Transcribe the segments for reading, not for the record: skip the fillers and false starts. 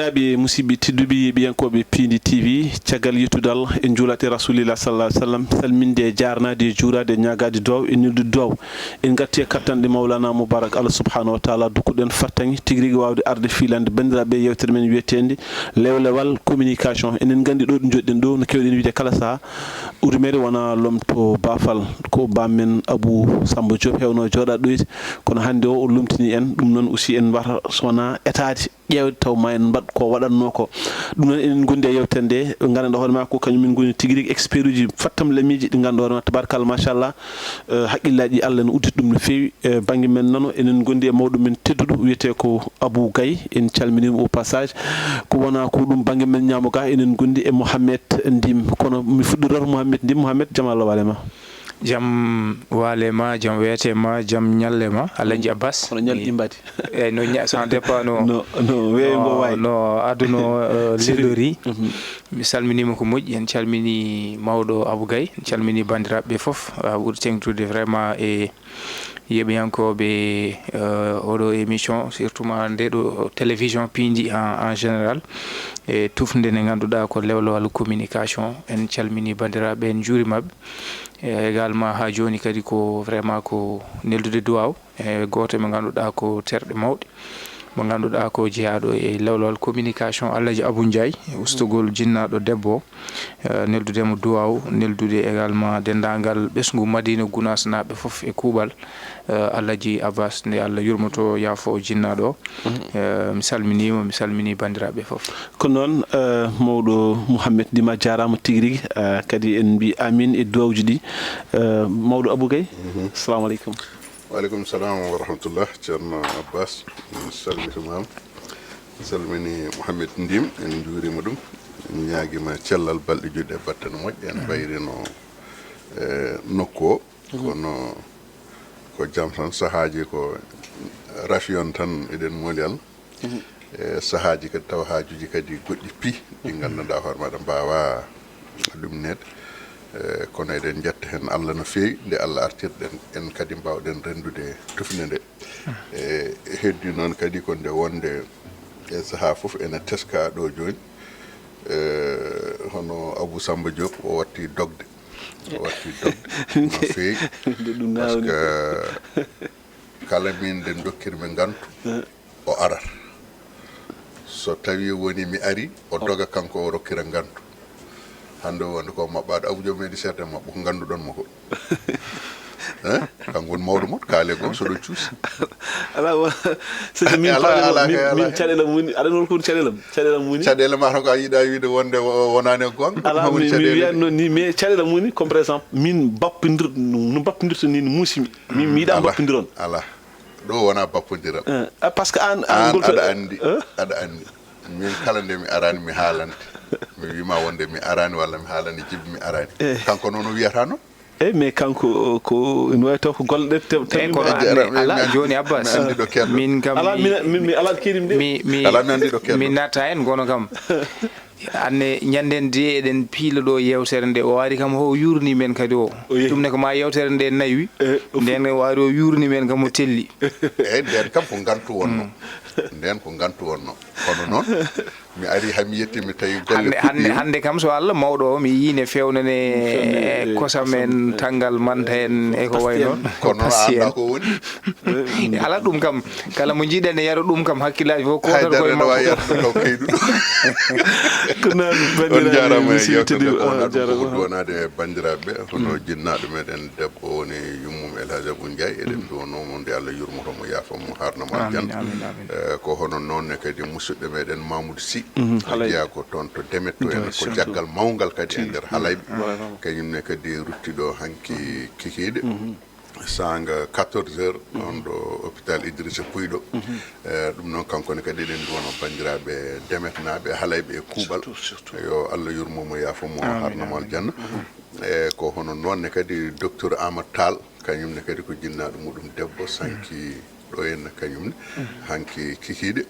bandiraɓe musidɓe tedduɓe biyankoɓe Pindi TV caggal yettudal en juulate rasulillah sallallahu alaihi wasallam salminde jarnade juurade ñagade duwaw e nilde duwaw en gatti e kattanɗe mawlana moubarak Allah subhanahu wa taala dukkuɗen fattangui tigui rigui wawde arde filande bandiraɓe yewtere men wiyetede lewlewal communication enen gandi ɗo ɗo joɗɗen ɗo no kewɗen wiide kala saaha urmere wona lomto bafal ko bammen Abou Samba Diop hewno joɗade ɗoyti kono hande o lumtini en ɗum noon aussi en mbata sowona etade ƴewde taw ma en mbaɗ ko waɗanno ko ɗum noon enen gondi e yewtere nde ɓe gandanɗa hoore ma ko kañumen goni tigui rigui expert uji fattam lamiji ɗi ganduɗa hoore ma tabarakallah machallah haqqillaji Allah ne udditi ɗum no fewi banggue men nano enen gondi e mawɗo men tedduɗo wiyete ko Abou Gaye en calminimo au passage ko wona ko ɗum banggue men ñamo ga enen gondi e Mohamed Ndim kono mi fuɗɗorata Mohamed Ndim Mohamed jaam Allah walema jam walema jam wetema jam ñallema Alaji Abbas kono ñalɗi mbadi eyyi no sans dépend no weyngo way no aduno leɗori mi salminima ko moƴƴi en calmini mawɗo Abou Gaye en calmini bandiraɓe foof ɓuuri tengtude vraiment e yeɓiyankoɓe oɗo émission surtout ma ndeɗo télévision Pindi en général e tufde nde ganduɗa ko lewlewal communication en calmini bandiraɓe en juurimaɓe également ha joni kadi ko vraiment ko neldude duwaw e goto mo ganduɗa ko terɗe mawɗe mo ganduɗa ko jeeyaɗo e lewlewal communication Alaji Abou Ndiaye ustugol jinnaɗo debbo neldudemo duwaw neldude également dendagal ɓesgu Madina Gounass naɓe foof e kuuɓal Alaji Abbas nde Allah yurmoto yaafo o jinnaɗo mi salmini bandiraɓe foof ko noon mawɗo Mouhamed Ndima jarama tigui rigui kadi en mbi amin e duwawji ɗi mawɗo Abou Gaye assalamu aleykum waleykum salam wa rahmatullah ceerno Abbas mi salmitimama salmini Mouhamed Ndim en juurima ɗum en ñaguima cellal balɗe juɗɗe e batte no moƴƴi en bayrino nokku o kono ko jaam tan sahaji ko rafiyon tan eɗen mooli Allah e sahaji kadi taw hajuji kadi goɗɗi pi ɗi gandanɗa hoore maɗa mbawa ɗumnede kono eɗen jetta hen Allah no fewi nde Allah artirɗen en kadi mbawɗen rendude tufde nde e heddi noon kadi ko nde wonde e saaha foof ene teska ɗo joni hono Abou Samba Diop o watti dogde no fewi par ce que kala min nde dokkirmi gantu o arat so tawi woni mi ari o doga kanko o rokkira gantu hande wonde ko mabɓaɗo Abou Diop meɗi serde mabɓo ko ganduɗon mo ko kanko woni mawɗo moon kaale gom soɗo cuusi ala min caɗelam woni aɗa noon ko caɗelam woni caɗele ma tan ko a yiiɗa wiide wonde wonani e gonga ala mi wiyan noon ni mais caɗelam woni comme par exemple min bappodir no bappodirta ni no muusimi mi yiiɗa bappodiron ala ɗo wona bappodiral par ce que an aɗa andi min kala nde mi arani mi haalante mi wima wonde mi arani walla mi haalani jibbi mi arani kanko noon o wiyata noon mais kanko ko ene wawi taw ko golle ɗe ala joni Abbas min kam ala mi ala kerim de mi natta en gono kam anne ñanden de eɗen piila ɗo yewtere nde o wari kam o yurni men kadi o ɗum ne ko ma yewtere nde nayi nden wari o yurni men kam o telli eyyi nden kam ko gantu wonno nden ko gantu wonno kono noon mi ari hami yetti mi tawi golle hande kam so Allah mawɗo o mi yiine fewnane kosam en tanggal manta en e ko way noon kono anda ko woni ala ɗum kam kala mo jiiɗen e yaro ɗum kam hakkillaji fof kotat koye makko kayduɗo ko noon on jarama e yewtere wonade bandiraɓe hono jinnaɗo meɗen debbo woni yummum El Hadji Abou Ndiaye eɗen ɗonomo nde Allah yurmotomo yaafamo harnamo aljanna ko hono noonne kadi musidɗo meɗen Mamoudou Sy jeeya ko toon to Demet to en ko jaggal mawgal kadi e nder Halayɓe kañumne kadi ruttiɗo hanki kikiɗe sanga 14 heures on ɗo hôpital Idrissa Pouye ɗum noon kankone kadi eɗen duwono bandiraɓe Demet naɓe Halayɓe e kuuɓal yo Allah yurmomo yaafomo harnamo aljanna e ko hono noonne kadi docteur Amadou Tall kañumne kadi ko jinnaɗo muɗum debbo sanki ɗo henna kañumne hanki kikiɗe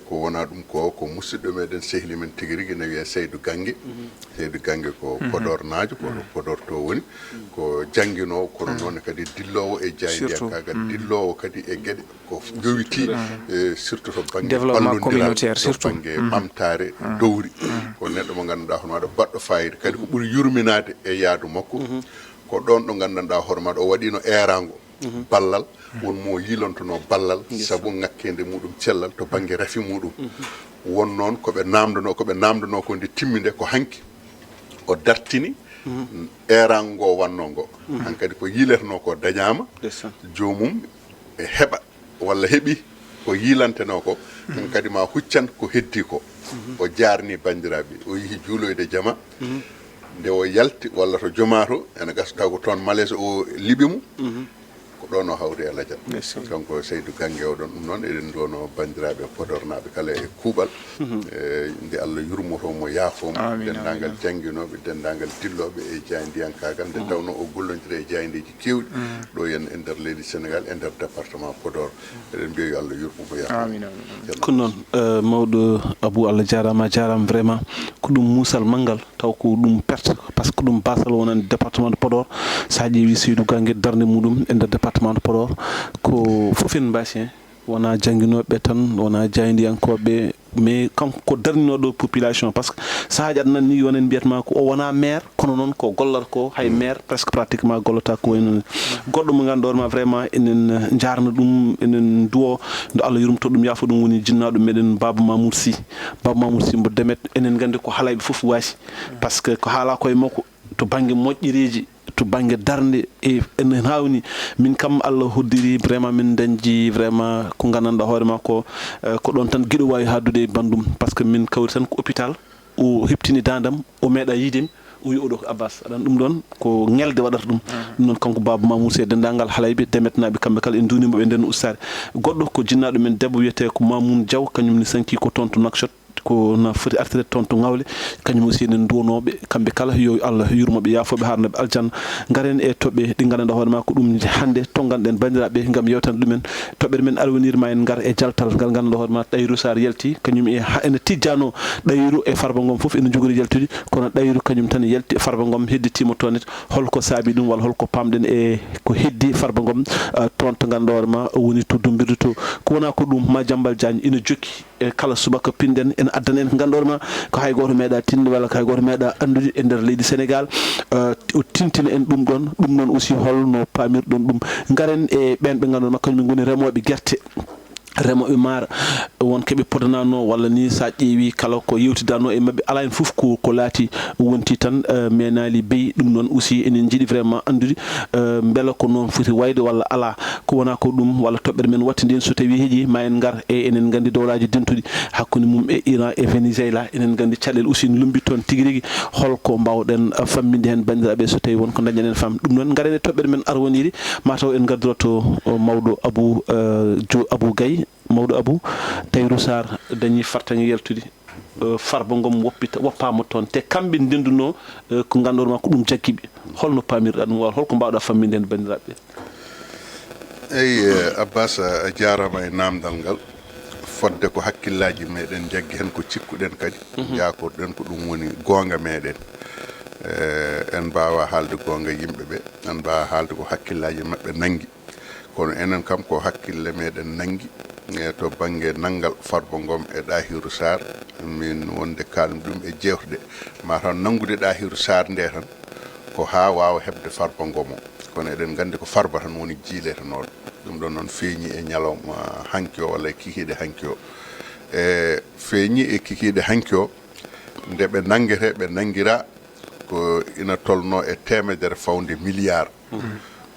ko wona ɗum ko musidɗo meɗen sehli men tigi rigui ne wiye Seydou Gangue Seydou Gangue ko Podor naajo ko Podor to woni ko jangguinowo kono noon kadi dillowo e jaydiyankagal dillowo kadi e gueɗe ko jowiti surtout to banggue développement communautaire surtout banggue ɓamtare dowri ko neɗɗo mo ganduɗa hono waɗa baɗɗo fayida kadi ko ɓuuri yurminade e yaadu makko ko ɗon ɗo gandanɗa hoore maɗa o waɗino erago ballal won mo yilontono ballal saabu ngakkede muɗum cellal to banggue rafi muɗum won noon koɓe namdano ko nde timmide ko hanki o dartini erago ngo wanno ngo hankadi ko yileteno ko dañama jomum e heɓa walla heeɓi ko yilanteno ko tan kadi ma huccan ko heddi ko o jarni bandiraɓe o yeehi juuloyde jama nde o yalti walla to jomato ene gasta ko toon malaise o liɓimo ko ɗon o hawri e ladial kanko Seydou Gangue o ɗon ɗum noon eɗen dono bandiraɓe Podornaɓe kala e kuuɓal nde Allah yurmotomo yaafomo dendagal jangguinoɓe dendagal dilloɓe e jaydiyankagal nde tawno o gollodiri e jaydeji kewɗi ɗo henna e nder leydi Sénégal e nder département Podor eɗen mbiya yo Allah yurmomo yaafo ko noon mawɗo Abou Allah jarama vraiment ko ɗum musal manggal taw ko ɗum perte par ce que ɗum basal wonande département de Podor sa ƴeewi Seydou Gangue darde muɗum e nder département de Podor ko fof en mbasi hen wona jangguinoɓe tan wona jaydiyankoɓe mais kanko ko darninoɗo population par ce que sahaji aɗa nanni wonen mbiyatma ko o wona maire kono noon ko gollata ko hay maire presque pratiquement gollata ko wayno goɗɗo mo ganduɗa ma vraiment enen jarna ɗum enen duwo ndo Allah yurmto ɗum yaafo ɗum woni jinnaɗo meɗen Baba Mamour Sy mbo Demet enen gandi ko haalayɓe foof waasi par ce que ko haala koye makko to banggue moƴƴereji to banggue darde e enen hawni min kam Allah hoddiri vraiment min dañji vraiment ko gandanɗa hoorema ko ɗon tan guiɗo wawi haddude e bandum par ce que min kawri tan ko hôpital o heptini dadam o meeɗa yiidemi o wi oɗo ko Abbas aɗan ɗum ɗon ko ngelde waɗata ɗum noon kanko Baba Mamour Sy dendagal haalayɓe Demetnaɓe kamɓe kala en dunimoɓe nden ustare goɗɗo ko jinnaɗo men debbo wiyete ko Mamoun Diaw kañumne sanki ko toon to Nouakchott ko na foti artirede toon to Ngawle kañum aussi enen duwonoɓe kamɓe kala yo Allah yurmoɓe yaafoɓe harnoɓe aljanna garen e toɓɓe ɗi gandanɗa hoorema ko ɗum hande tonganɗen bandiraɓe gam yewtande ɗumen toɓɓere men alwonirma en gar e jaltal ngal gandanɗa hoorema Ɗayru Sar yalti kañum ene tijjano Ɗayru e Farba Ngom foof ene jogori yaltude kono Ɗayru kañum tan yalti Farba Ngom hedditima toon net holko saabi ɗum walla holko pamɗen e ko heddi Farba Ngom toon to gandanɗa hoorema woni to dumbirde to ko wona ko ɗum Madiambal Diagne ina jokki e kala subaka pinden en addana en ko ganduɗa ko hay goto meeɗa tinde walla ko hay goto meeɗa andude e nder leydi Sénégal o tintina en ɗum ɗon ɗum noon aussi holno pamirɗon ɗum garen e ɓen ɓe ganduɗa kañum goni remoɓe guerte remoɓe maaro wonko ɓe podanano walla ni sa ƴeewi kala ko yewtidano e mabɓe ala hen foof ko laati wonti tan menali beyi ɗum noon aussi enen jiiɗi vraiment andude beela ko noon foti wayde walla ala ko wona ko ɗum walla toɓɓere men wattidi en so tawi heeƴi ma en gar e enen gandi dowlaji dentuɗi hakkude mum e Iran e Venezuela enen gandi caɗele aussi ne lumbi toon tigui rigui holko mbawɗen famminde hen bandiraɓe so tawi wonko dañƴen hen fam ɗum noon garen e toɓɓere men arwoniri mataw en gardiroto mawɗo Abou Gaye mawɗo Abou Ɗayru Sar dañi fartaŋe yaltude Farba Ngom woppama toon te kamɓe ndenduno ko ganduɗa ko ɗum jagguiɓe holno pamirɗa ɗum walla holko mbawɗa famminde hen bandiraɓe eyyi Abbas a jarama e namdal ngal fodde ko hakkillaji meɗen jaggi hen ko cikkuɗen kadi jakorɗen ko ɗum woni gonga meɗen en mbawa haalde gonga yimɓeɓe en mbawa haalde ko hakkillaji mabɓe nangui kono enen kam ko hakkille meɗen nangui to banggue nanggal Farba Ngom e Ɗahiru Sar min wonde kalmi ɗum e jewteɗe mataw nangude Ɗahiru Sar nde tan ko ha wawa hebde Farba Ngom o kono eɗen gandi ko Farba tan woni jiiletenoɗo ɗum ɗon noon feeñi e ñalawma hanki o walla e kikiɗe hanki o e feeñi e kikiɗe hanki o nde ɓe nanguete ɓe nanguira ko ina tolno e temedere fawde milliard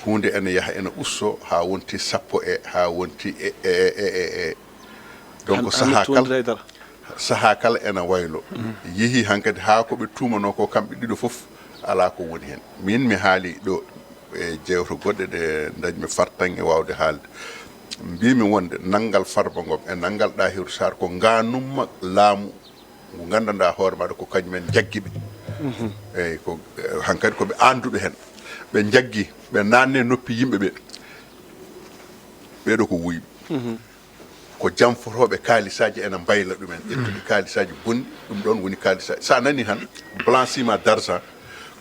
hunde ene yaha ene usso ha wonti sappo ha wonti donc saha kala ene waylo yeehi hankadi ha koɓe tumano ko kamɓe ɗiɗo foof ala ko woni hen min mi haali ɗo e jewto goɗɗe ɗe dañmi fartange wawde haalde mbimi wonde nanggal Farba Ngom e nanggal Ɗahiru Sar ko ganumma laamu ngo gandanɗa hoore maɗa ko kañumen jagguiɓe eyyi ko hankadi koɓe anduɓe hen ɓe jaggi ɓe nanne noppi yimɓeɓe ɓeɗo ko wuyɓe ko jamfotoɓe kaalisaji ena mbayla ɗumen ƴettude kaalisaji bonni ɗum ɗon woni kaalisaji sa nani han blanchiment d'argent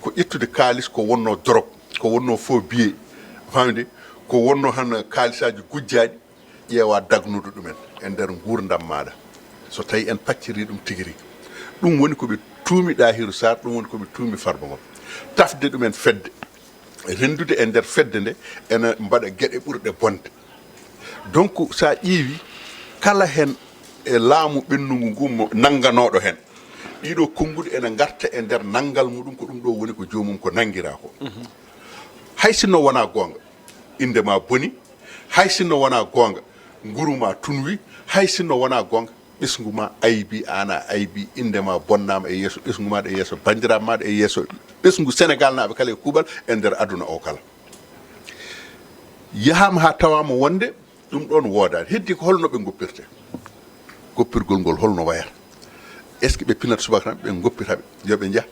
ko ƴettude kaalis ko wonno drogue ko wonno faux billet famde ko wonno han kaalisaji gujjaɗi ƴeewa dagnude ɗumen e nder gurdam maɗa so tawi en pacciri ɗum tigi rigui ɗum woni koɓe tuumi Dahiru Sarr ɗum woni koɓe tuumi Farba Ngom tafde ɗumen fedde rendude e nder fedde nde ena mbaɗa gueɗe ɓurɗe bonde donc sa ƴeewi kala hen e laamu ɓennugu ngu mo nangganoɗo hen ɗiɗo konnguɗi ene garta e nder nanngal muɗum ko ɗum ɗo woni ko joomum ko nangira ko hay sinno wona gonga indema boni hay sinno wona gonga nguruma tunwi hay sinno wona gonga ɓesgu ma aybi ana aybi indema bonnama e yeeso ɓesgu maɗa e yeeso bandiraɓe maɗa e yeeso ɓesgu Sénégal naɓe kala e kuuɓal e nder aduna o kala yahama ha tawama wonde ɗum ɗon woodani heddi ko holno ɓe goppirte goppirgol ngol holno wayata est ce que ɓe pinat subaka tan ɓe goppitaɓe yoɓe jaah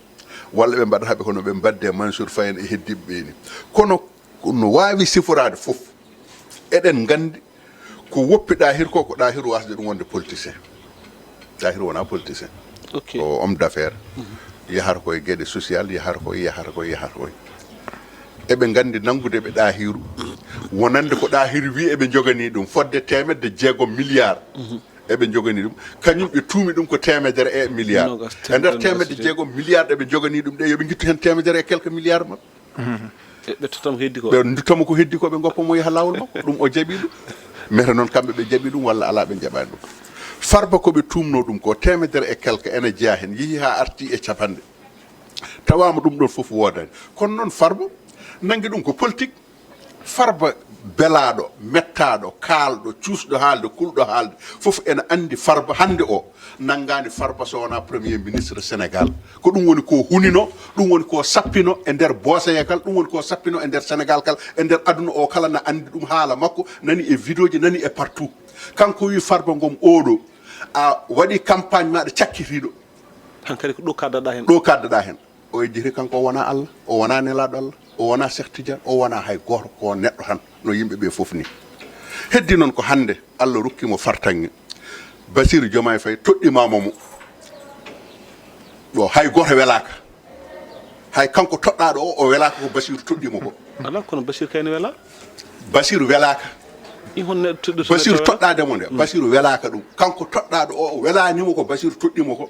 walla ɓe mbaɗataɓe kono ɓe mbadde Mansour Faye e heddiɓe ɓeni kono no wawi siforade foof eɗen gandi ko woppi Dahiru ko Dahiru wasde ɗum wonde politicien Dahiru wona politicien o homme d'affaires yahata koye gueɗe social yahata koye eɓe gandi nanggude ɓe Dahiru wonande ko Dahiru wi eɓe jogani ɗum fodde 600 milliards eɓe jogani ɗum kañum ɓe tuumi ɗum ko 100 e milliard e nder 600 milliard eɓe jogani ɗum ɗe yoɓe guittu hen 100 et quelques milliards mabɓe ɓe tottamo heddi ko ɓe duttamo ko heddi ko ɓe goppamo yaha lawol makko ɗum o jaaɓi ɗum mete noon kamɓe ɓe jaaɓi ɗum walla ala ɓe jaɓani ɗum Farba koɓe tumno ɗum ko 100 et quelque ene jeeya hen yeehi ha arti e capanɗe tawama ɗum ɗon foof wodani kono noon Farba nangui ɗum ko politique Farba belaɗo mettaɗo kaalɗo cuusɗo haalde kulɗo haalde foof ene andi Farba hande o nanggani Farba so wona premier ministre Sénégal ko ɗum woni ko hunino ɗum woni ko sappino e nder Bosaye kal ɗum woni ko sappino e nder Sénégal kal e nder aduna o kala na andi ɗum haala makko nani e vidéo ji nani e partout kanko wi Farba Ngom oɗo a waɗi campagne maɗa cakkitiɗo hankadi ko ɗo kaddaɗa hen ɗo kaddaɗa hen o jiri kanko o wona Allah o wona nelaɗo Allah o wona Cheikh Tidiane o wona hay goto ko neɗɗo tan no yimɓeɓe foof ni heddi noon ko hande Allah rokkimo fartange Bassirou Diomaye Faye toɗɗimama mo ɗo hay goto welaka hay kanko toɗɗaɗo o welaka ko Bassirou toɗɗimo ko ala kono Bassirou kayne wela Bassirou welaka Bassirou toɗɗademo nde Bassirou welaka ɗum kanko toɗɗaɗo o welanimo ko Bassirou toɗɗimo ko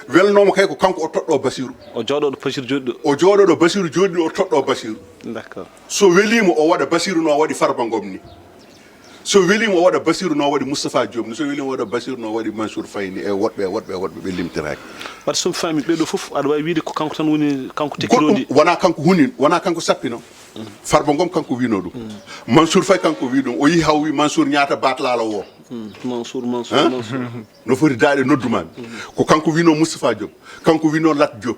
welnomo kay ko kanko o toɗɗo Bassirou o jooɗoɗo Bassirou joɗɗo o jooɗoɗo Bassirou joɗɗi o toɗɗo Bassirou d'accord so welimo o waɗa Bassirou no waɗi Farba Ngom ni so welimo o waɗa Bassirou no waɗi Moustapha Diop ni so welimo o waɗa Bassirou no waɗi Mansour Faye ni e woɗɓe ɓe limtiraki wadde somi faami ɓeɗo foof aɗa wawi wiide ko kanko tan woni kanko tekkirondi wona kanko huni wona kanko sappino Farba Ngom kanko wino ɗum Mansour Faye kanko wi ɗum o yi haw wi Mansour ñaata batlalo o Mansour no foti daɗe noddumami ko kanko wino Moustapha Diop kanko wino Lat Diop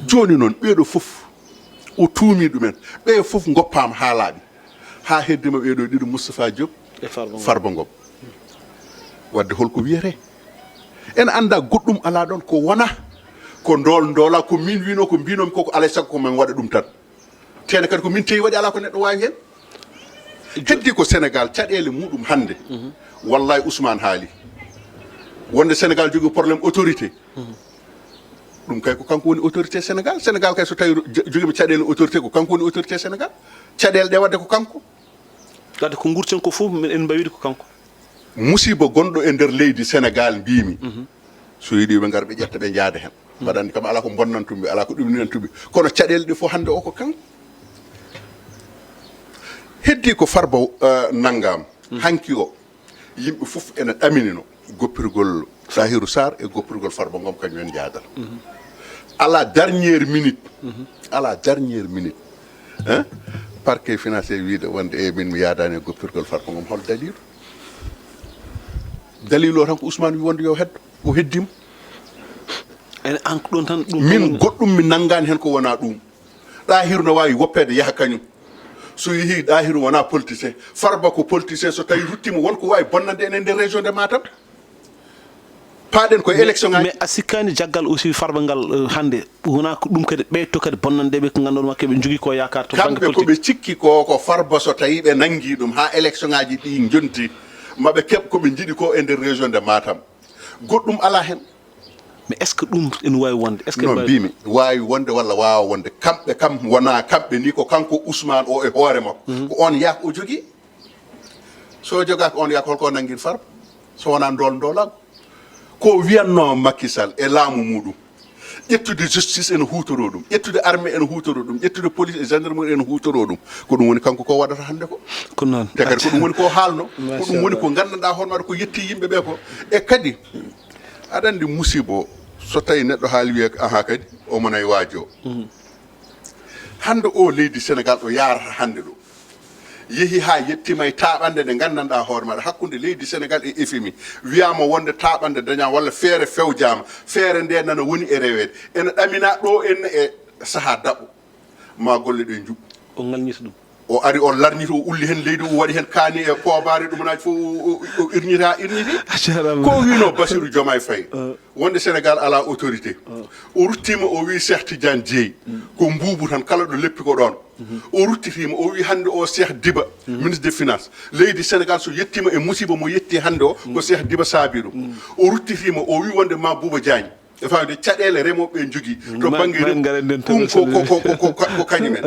joni noon ɓeɗo foof o tuumi ɗumen ɓe foof goppama haalaɓe ha heddima ɓeɗo ɗiɗo Moustapha Diop e Farba Ngom wadde holko wiyete en anda goɗɗum ala ɗon ko wona ko ndoola ko min wino ko mbinomi koko alay saago ko min waɗa ɗum tan tene kadi ko min tewi waɗi ala ko neɗɗo wawi hen heddi ko Sénégal caɗele muɗum hande wallahi Ousmane haali wonde Sénégal jogui probléme autorité ɗum kay ko kanko woni autorité Sénégal Sénégal kay so tawi joguima caɗele autorité ko kanko woni autorité Sénégal caɗele ɗe wadde ko kanko wadde ko gurten ko fof en mbawide ko kanko musiba gonɗo e nder leydi Sénégal mbimi so yiiɗi ɓe gara ɓe ƴetta ɓe jaada hen mbaɗa kam ala ko bonnantumɓe ala ko ɗumninantumɓe kono caɗele ɗe fof hande o ko kanko heddi ko Farba nanggama hanki o yimɓe fof ene ɗaminino goppirgol Dahiru Sarr e goppirgol Farba Ngom kañum en jaadal ala dernière minute parquet financier wiide wonde e min mi yaadani e goppirgol Farba Ngom hol dalilu o tan ko Ousmane wi wonde yo heddo o heddima ene anko ɗon tan ɗum min goɗɗum mi nanggani hen ko wona ɗum Dahiru no wawi woppede yaaha kañum so yeehi Dahiru wona politicien Farba ko politicien so tawi ruttima wonko wawi bonnande en e nder région de Matam paaden ko élection mais asikani jaggal aussi farba ngal hande wona ko dum kadi ɓeyto kadi bonnandeɓe ko ganduɗa makke ɓe jogui ko yakar to banque politique kamɓe koɓe cikki ko farba so tawi ɓe nangi ɗum ha élection ngaji ɗi jonti maɓe keɓ koɓe jiiɗi ko e nder région de Matam goɗɗum ala hen mais est ce que ɗum ene wawi wonde est ce que non mbimi wawi wonde walla wawa wonde kamɓe kam wona kamɓe ni ko kanko Ousmane o e hoore makko ko on yak o jogui so jogaki on yak holko nanguir farba so wona ndolago ko wiyanno Macky Sall e laamu muɗum ƴettude justice ene hutoro ɗum ƴettude armée ene hutoro ɗum ƴettude police et gendarmerie ene hutoro ɗum ko ɗum woni kanko ko waɗata hande ko noon te kadi ko ɗum woni ko haalno ko ɗum woni ko gandanɗa hooremaɗa ko yetti yimɓe ɓe ko e kadi aɗa andi musibo so tawi neɗɗo haali wiye aha kadi omonayi waajo hande o leydi Sénégal ɗo yarata hande ɗo yehi ha yettima e taɓande nde gandanɗa hoore maɗa hakkude leydi Sénégal e FMI wiyama wonde taɓande daña walla feere fewjama feere nde nana woni e rewede ene ɗamina ɗo enne e saaha daɓɓo ma golle ɗe juɓɓu o ngalñita ɗum o ari o larniti o ulli hen leydi o waɗi hen kaani e poobare ɗumanaji fof o irniti ko wino Bassirou Diomaye Faye wonde Sénégal ala autorité o ruttima o wi Cheikh Tidiane Dièye ko mbuubu tan kala ɗo leppi ko ɗon o ruttitima o wi hande o Cheikh Diba ministre des finances leydi Sénégal so yettima e musiba mo yetti hande o ko Cheikh Diba saabi ɗum o ruttitima o wi wonde Mabouba Diagne e fawde caɗele remoɓe ɓe jogui to banggue ɗum ko kañumen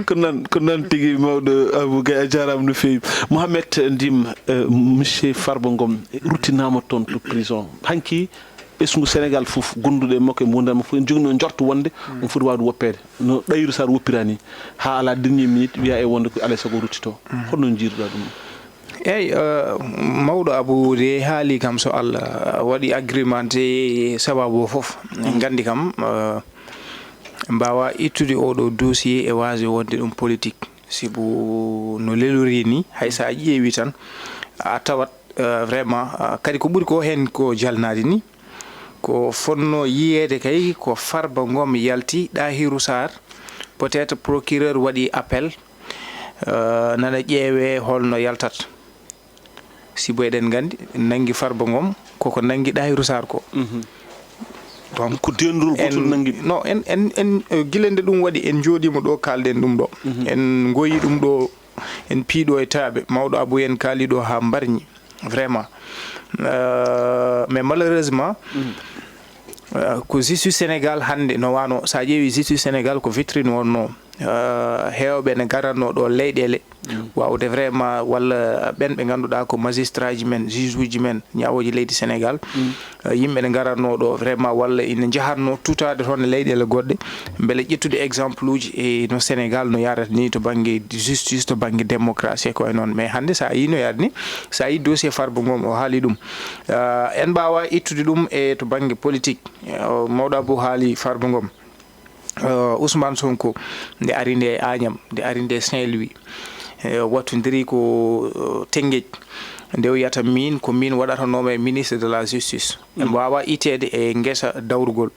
ko noon tigui mawɗo Abou Gaye a jarama no fewi Mouhamed Ndim monsieur Farba Ngom ruttinama toon to prison hanki ɓesgu Sénégal foof gonduɗo e makko e mudama fof en jogui no jorto wonde on foti wawde woppede no ɗayru sar woppirani ha ala dernier minute wiya e wonde ko alay saago ruttito holno jiiruɗa ɗum eyyi mawɗo Abou de haali kam so Allah waɗi agrémenté sababu o foof gandi kam mbawa ittude oɗo dossier e waasi wonde ɗum politique sibu no lelori ni hay sa ƴeewi tan a tawat vraiment kadi ko ɓuuri ko hen ko jalnade ni ko fonno yiyede kay ko Farba Ngom yalti Tahirou Sarr peut être procureur waɗi appel nana ƴeewe holno yaltat sibo eɗen gandi nangi Farba Ngom koko nangi Tahirou Sarr ko donc ko dendol gotol nangi non en gilende ɗum waɗi en jooɗima ɗo kalden ɗum ɗo en goyi ɗum ɗo en piiɗo e taaɓe mawɗo Abou en kaali ɗo ha mbarñi vraiment mais malheureusement ko justice Sénégal hande no wano sa ƴeewi justice Sénégal ko vitrine wonno hewɓe ne garanno ɗo leyɗele wawde vraiment walla ɓen ɓe ganduɗa ko magistrat ji men juge uji men ñawoji leydi Sénégal yimɓe ne garanno ɗo vraiment walla ina jahatno tutade toon e leyɗele goɗɗe beele ƴettude exemple uji e no Sénégal no yarata ni to banggue justice to banggue démocratie e koye noon mais hande sa yi no yarata ni sa yi dossier Farba Ngom o haali ɗum en mbawa ittude ɗum e to banggue politique mawɗo Abou haali Farba Ngom Ousmane Sonko nde ari nde Agnam nde ari nde Saint-Louis wattodiri ko Tenguej nde o wiyata min ko min waɗatanoma e ministre de la justice en wawa itede e guesa dawrugol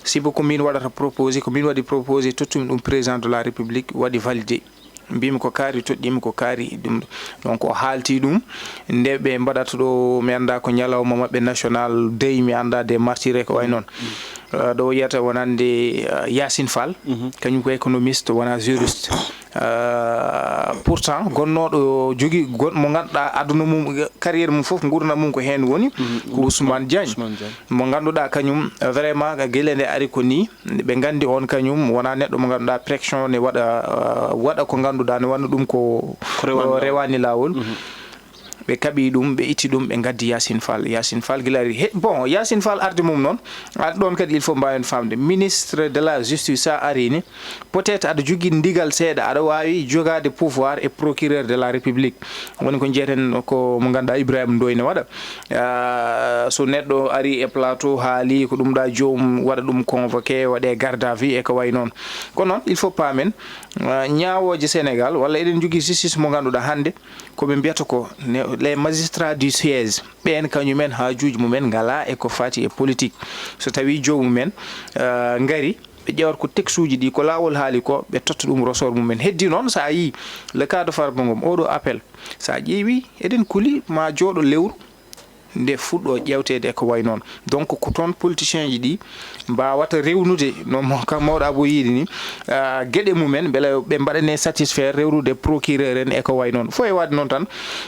sibo ko min waɗata proposé ko min waɗi proposé tottumi ɗum président de la république waɗi validé mbimi ko kaari toɗɗimi ko kaari ɗum donc o haalti ɗum nde ɓe mbaɗata ɗo mi anda ko ñalawma mabɓe national dey mi anda des martyrs ko way noon ɗo wiyata wonande Yacine Fall kañum ko économiste wona juriste pourtant gonnoɗo jogui mo ganduɗa aduna mum carrière mum foof gurdam mum ko hen woni ko Ousmane Diagne mo ganduɗa kañum vraiment guele nde ari ko ni ɓe gandi on kañum wona neɗɗo mo ganduɗa pression ne waɗa ko ganduɗa ne wanna ɗum ko rewani lawol ɓe kaɓi ɗum ɓe itti ɗum ɓe gaddi Yacine Fall gilari bon Yacine Fall arde mum noon aɗa ɗon kadi il faut mbawen famde ministre de la justice sa arini peut être aɗa jogui ndigal seeɗa aɗa wawi jogade pouvoir et procureur de la république woni ko jeeten ko mo ganduɗa Ibrahima Ndoye ne waɗa so neɗɗo ari e plateau haali ko ɗum ɗa joomum waɗa ɗum convoqué waɗe garde à vue e ko way noon kono noon il faut pamen ñawoje Sénégal walla eɗen jogui justice mo ganduɗa hande koɓe mbiyata ko les magistrats du siège ɓen kañumen hajuji mumen ngala e ko fati e politique so tawi jomumen ngari ɓe ƴewat ko texte uji ɗi ko laawol haali ko ɓe totta ɗum ressort mumen heddi noon sa yi le cas de Farba Ngom oɗo appel sa ƴeewi eɗen kuli ma jooɗo lewru nde fuɗɗo ƴewtede ko way noon donc ko toon politicien ji ɗi mbawata rewnude no kam mawɗo Abou yiide ni gueɗe mumen beele ɓe mbaɗane satisfaire rewnude procureur en e ko way noon fo e wadde noon tan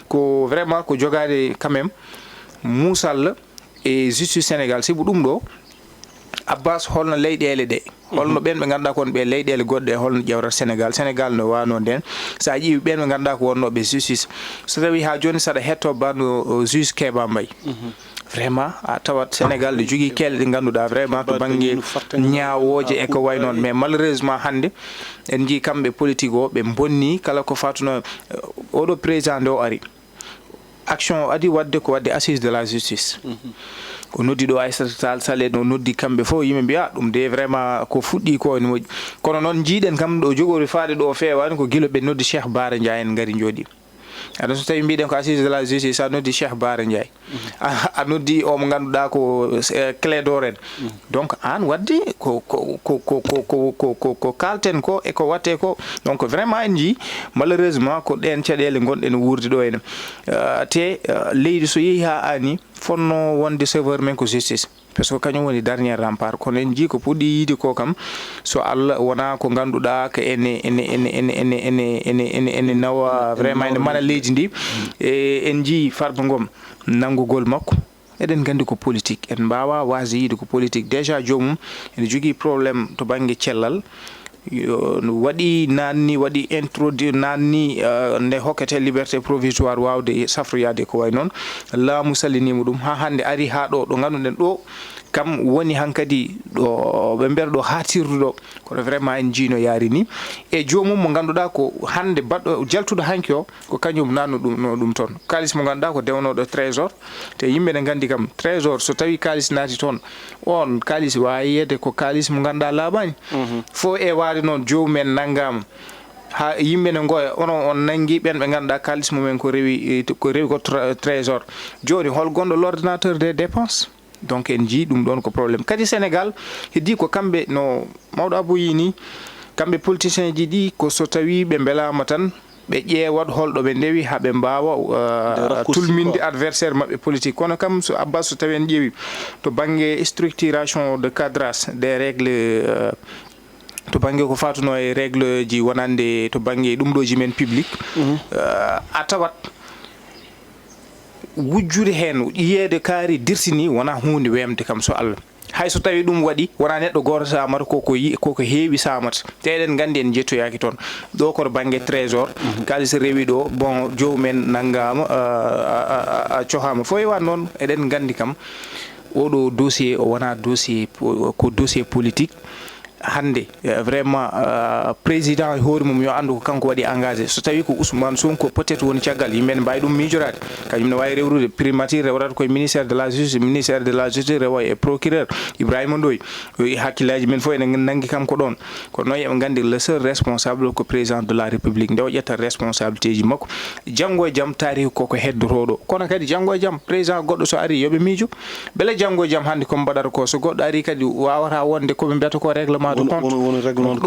ko vraiment ko jogade quand même muusalla e justice Sénégal sibu ɗum ɗo Abbas holno leyɗele ɗe holno ɓen ɓe ganduɗa kon ɓe leyɗele goɗɗe holno ƴewrata Sénégal no wano nden sa ƴeewi ɓen ɓe ganduɗa ko wonnoɓe justice so tawi ha joni saɗa hetto banno juge Kéba Mbaye vraiment a tawat Sénégal ne jogui kelle ɗe ganduɗa vraiment to banggue ñawoje e ko way noon mais malheureusement hande en jii kamɓe politique o ɓe bonni kala ko fatuno oɗo président nde o ari action o adi wadde ko wadde assise de la justice o noddi ɗo Aissata Tall Sall no noddi kamɓe fof yimɓe mbiya ɗum de vraiment ko fuɗɗi ko ne moƴƴi kono noon jiiɗen kam ɗo jogori faade ɗo fewani ko guila ɓe noddi Cheikh Bara Ndiaye en ngari jooɗi aɗa so tawi mbiɗen ko assise de la justice a noddi Cheikh Bara Ndiaye a noddi o mo ganduɗa ko Clédor en donc an wadde ko kalten ko e ko watte ko donc vraiment en jii malheureusement ko ɗen caɗele gonɗen wuurde ɗo ene te leydi so yeehi ha ani fonno wonde sauveur men ko justice parce que kañum woni dernier rempart kono en jii ko puɗɗi yiide ko kam so Allah wona ko ganduɗa ko ene nawa vraiment ene mana leydi ndi e en jii Farba Ngom nanggugol makko eɗen gandi ko politique en mbawa wasde yiide ko politique déjà jomum ene jogui probléme to banggue cellal waɗi nanni waɗi introduire nanni nde hokkete liberté provisoire wawde safroyade ko way noon laamu sallinima ɗum ha hande ari ha ɗo ganduɗen ɗo kam woni hankadi ɗo ɓe mbiyata ɗo hatirdu ɗo kono vraiment en jiino yaari ni e jomum mo ganduɗa ko hande baɗɗo jaltuɗo hanki o ko kañum nanno ɗum toon kalis mo ganduɗa ko dewnoɗo trésor te yimɓe ne gandi kam trésor so tawi kalis naati toon on kalis wawi yiyede ko kalis mo ganduɗa laaɓani fo e waade noon jomumen nanggama ha yimɓe ne goya on nangui ɓen ɓe ganduɗa kalis mumen ko rewi ko trésor joni hol gonɗo l'ordinateur des dépenses donc en jii ɗum ɗon ko probléme kadi Sénégal heddi ko kamɓe no mawɗo Abou yi ni kamɓe politicien ji ɗi ko so tawi ɓe beelama tan ɓe ƴeewat holɗo ɓe ndewi haɓe mbawa tulminde adversaire mabɓe politique kono kam so Abbas so tawi en ƴeewi to banggue structuration de cadrage des règles to banggue ko fatuno e règle ji wonande to banggue ɗum ɗoji men public a tawat wujjude hen yiyede kaari dirsini wona hunde wemde kam so Allah hay so tawi ɗum waɗi wona neɗɗo goto samata koko heewi samata te eɗen gandi en jettoyaki toon ɗo koto banggue trésor kalis rewi ɗo bon jomumen nanggama a cohama fo e wat noon eɗen gandi kam oɗo dossier o wona dossier ko dossier politique hande vraiment président hoore mum yo andu ko kanko waɗi engagé so tawi ko Ousmane Sonko peut être woni caggal yimɓe ne mbawi ɗum miijorade kañum ne wawi rewrude primature rewrata koye ministére de la justice rewo e procureur Ibrahima Ndoye hakkillaji men fof ene nanggui kam ko ɗon kono noon yooɓe gandi le seul responsable ko président de la république nde o ƴetta responsabilité ji makko janggo e jaam tarihi koko heddotoɗo kono kadi janggo e jaam président goɗɗo so ari yooɓe miijo beele janggo e jaam hande komi mbaɗata ko so goɗɗo ari kadi wawata wonde koɓe mbiyata ko règlement ɗum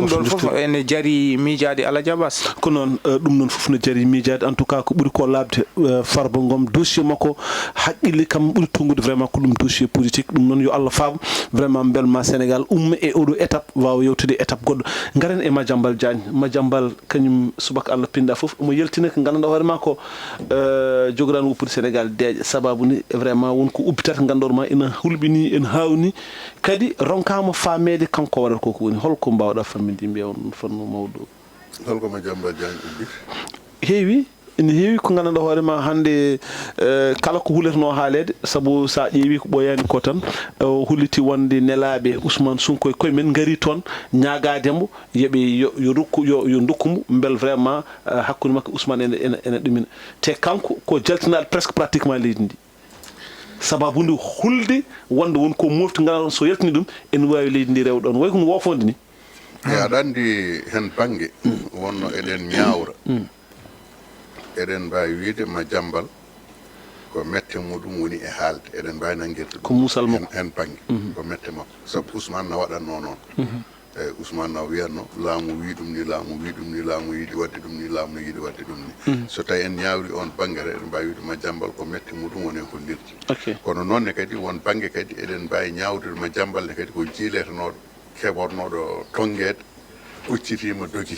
ɗon fof ene jaari miijade Aladji Abbas ko noon ɗum noon fof ne jaari miijade en tout cas ko ɓuuri ko labde Farba Ngom dossier makko haqqille kam ɓuuri tongude vraiment ko ɗum dossier politique ɗum noon yo Allah faam vraiment belma Sénégal umma e oɗo étape wawa yewtude étape goɗɗo garen e Madiambal Diagne Madiambal kañum subaka Allah pinɗa fof omo yaltina ko gandanɗa hoore ma ko jogorani woppude Sénégal deeƴa sababu ni vraiment wonko ubbitata gandor ma ina hulɓini ina hawni kadi ronkama famede kanko waɗata koko woni holko mbawɗa famminde mbiya on fanno mawɗo holko Madiambal Diagne ubbita heewi ene heewi ko gandanɗa hoore ma hande kala ko huleteno haalede saabu sa ƴeewi ko ɓoyani ko tan hulliti wonde nelaɓe Ousmane Sonko e koye men gaari toon ñagademo yooɓe yo dokkumo beel vraiment hakkude makko Ousmane ene ɗumina te kanko ko jaltinaɗo presque pratiquement leydi ndi sababu nde hulde wonde wonko mofti gandanɗon so yaltini ɗum ene wawi leydi ndi rewɗon way kono wofonde ni e aɗa andi hen banggue wonno eɗen ñawra eɗen mbawi wiide Madiambal ko mette muɗum woni e haalde eɗen mbawi nanguirde ko musal makko hen banggue ko mette makko saabu Ousmane ne waɗanno noon Ousmane Naw wiyatno laamu wi ɗum ni laamu wi ɗum ni laamu yiɗi wadde ɗum ni laamu no yiɗi wadde ɗum ni so tawi en ñaawri on bangere eɗen mbawi wiide Madiambal ko metti muɗum woni ko lirdi kono noonne kadi won banggue kadi eɗen mbawi ñawdude Madiambal ne kadi ko jiiletanoɗo keɓornoɗo tonguede ɓoccitima dogi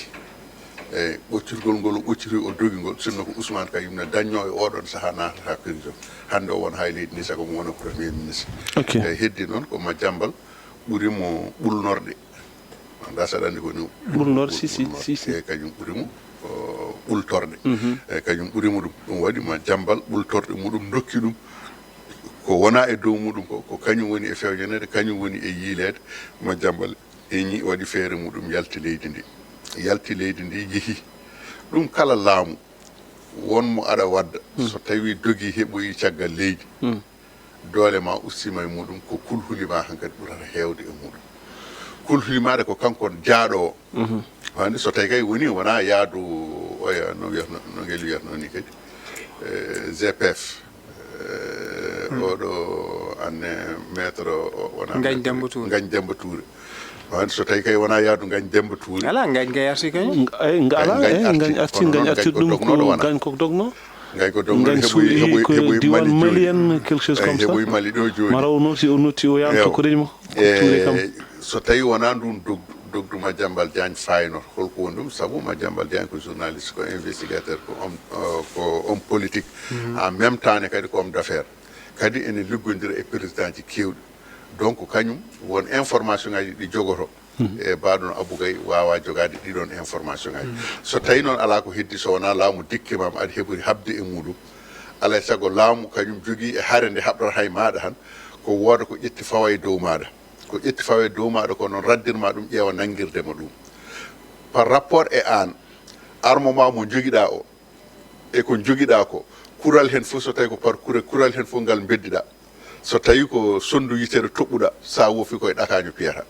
eyyi ɓoccirgol ngol o ɓocciri o dogi ngol sinno ko Ousmane Kayum ne dañño e oɗon saaha natata prison hande o won hay leydi ndi sago mo wona premier ministre eyyi heddi noon ko Madiambal ɓuurimo ɓulnorde anda saɗa andi koni ɓulnorde si eyyi kañum ɓuurimo ɓultorde eyyi kañum ɓuurimo ɗum waɗi Madiambal ɓultorde muɗum dokki ɗum ko wona e dow muɗum ko kañum woni e fewjanede kañum woni e yiilede Madiambal eñi waɗi feere muɗum yalti leydi ndi yeehi ɗum kala laamu wonmo aɗa wadda so tawi dogi heɓoyi caggal leydi doole ma ustima e muɗum ko kulhuli ma hankadi ɓurata heewde e muɗum kulhuli maɗa ko kanko jaaɗo o wande so tawi kay wona yaadu oya no ngel wiyatno ni kadi GPF oɗo anne maître wona Ngagne Demba Touré wande so tawi kay wona yaadu Ngagne Demba Touré ala Ngagne kay arti kañum Ngagne arti ɗum ko Ngagne koko dogno Ngagne ko dogno heɓoyi diwan Mali en quelque chose comme ça heɓoyi Mali ɗo joni mara o noti o yamta ko reñmo Touré kam so tawi wona ɗum dogdu Madiambal Diagne faynoto holko woni ɗum saabu Madiambal Diagne ko journaliste ko investigateur ko homme politique en même temps ne kadi ko homme d'affaires kadi ene liggodira e président ji kewɗi donc kañum won information ngaji ɗi jogoto e mbaɗon Abou Gaye wawa jogade ɗiɗon information ngaji so tawi noon ala ko heddi so wona laamu dikkimama aɗa heɓori habde e muɗum alay saago laamu kañum jogui e haare nde haɓrata hay maɗa han ko wooda ko ƴetti fawa e dow maɗa ko ƴetti fawa e dow maɗa ko noon raddirma ɗum ƴeewa nanguirdema ɗum par rapport e an armement mo joguiɗa o e ko joguiɗa ko kural hen fof so tawi ko par kural hen fof ngal beddiɗa so tawi ko sondu yitere toɓɓuɗa sa wofi koye ɗakaño piyata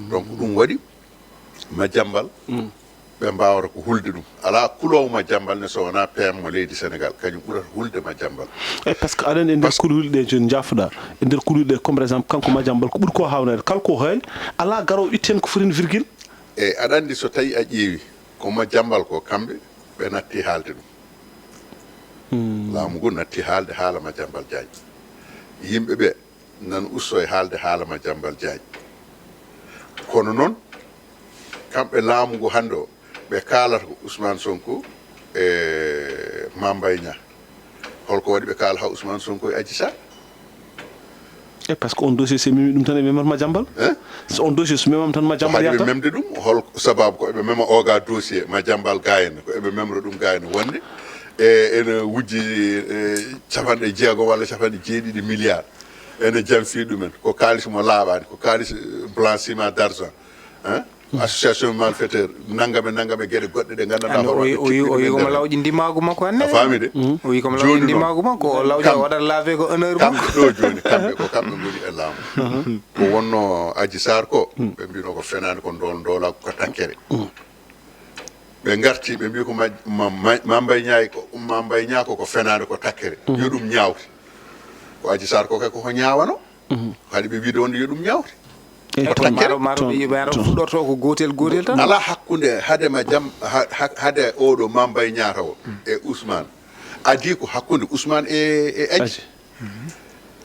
donc ɗum waɗi Madiambal ɓe mbawata ko hulde ɗum ala kulowo Madiambal ne so wona PM mo leydi Sénégal kañum ɓurata hulde Madiambal eyi par ce que aɗa e nder kulhuɗe ɗe joni jaafoɗa e nder kulhuɗe ɗe comme par exemple kanko Madiambal ko ɓuuri ko hawnede kala ko hay ala garowo itten ko fotini virgule eyyi aɗa andi so tawi a ƴeewi ko Madiambal ko kamɓe ɓe natti haalde ɗum laamu ngu natti haalde haala Madiambal Diagne yimɓe ɓe nan usto e haalde haala Madiambal Diagne kono noon kamɓe laamu ngu hannde o ɓe kaalata ko Ousmane Sonko e Mame Mbaye Niang holko waɗi ɓe kaala ha Ousmane Sonko e Adji Sarr e par ce que on dossier so memi ɗum tan e memata Madiambal so on dossier so memama tan Madiambal yata ɓe memde ɗum hol sababu ko eɓe mema oga dossier Madiambal gayne ko eɓe memra ɗum gayne wonde e ene wujji capanɗe jeegom walla capanɗe jeeɗiɗi milliards ene jamfi ɗumen ko kalis mo laaɓani ko kalis blanchiment d' argent association malfaiteur nangame gueɗe goɗɗe ɗe gandanɗa o wi komo lawƴi ndimagu makko hannde a faami de o wi komo lawƴi ndimagu makko o lawƴi o waɗat laave ko honneur makko ɗo joni kamɓe ko kamɓe goni e laamu ko wonno Adji Sarr ko ɓe mbino ko fenani ko dola ko takkere ɓe garti ɓe mbi ko Mame Mbaye Niang ko fenani ko takkere yo ɗum ñawti ko Adji Sarr ko kay koko ñawano haade ɓe wiide wonde yo ɗum ñawti fuɗɗorto ko gotel tan ala hakkude hade oɗo Mame Mbaye Niang taw e Ousmane adi ko hakkude Ousmane e Adji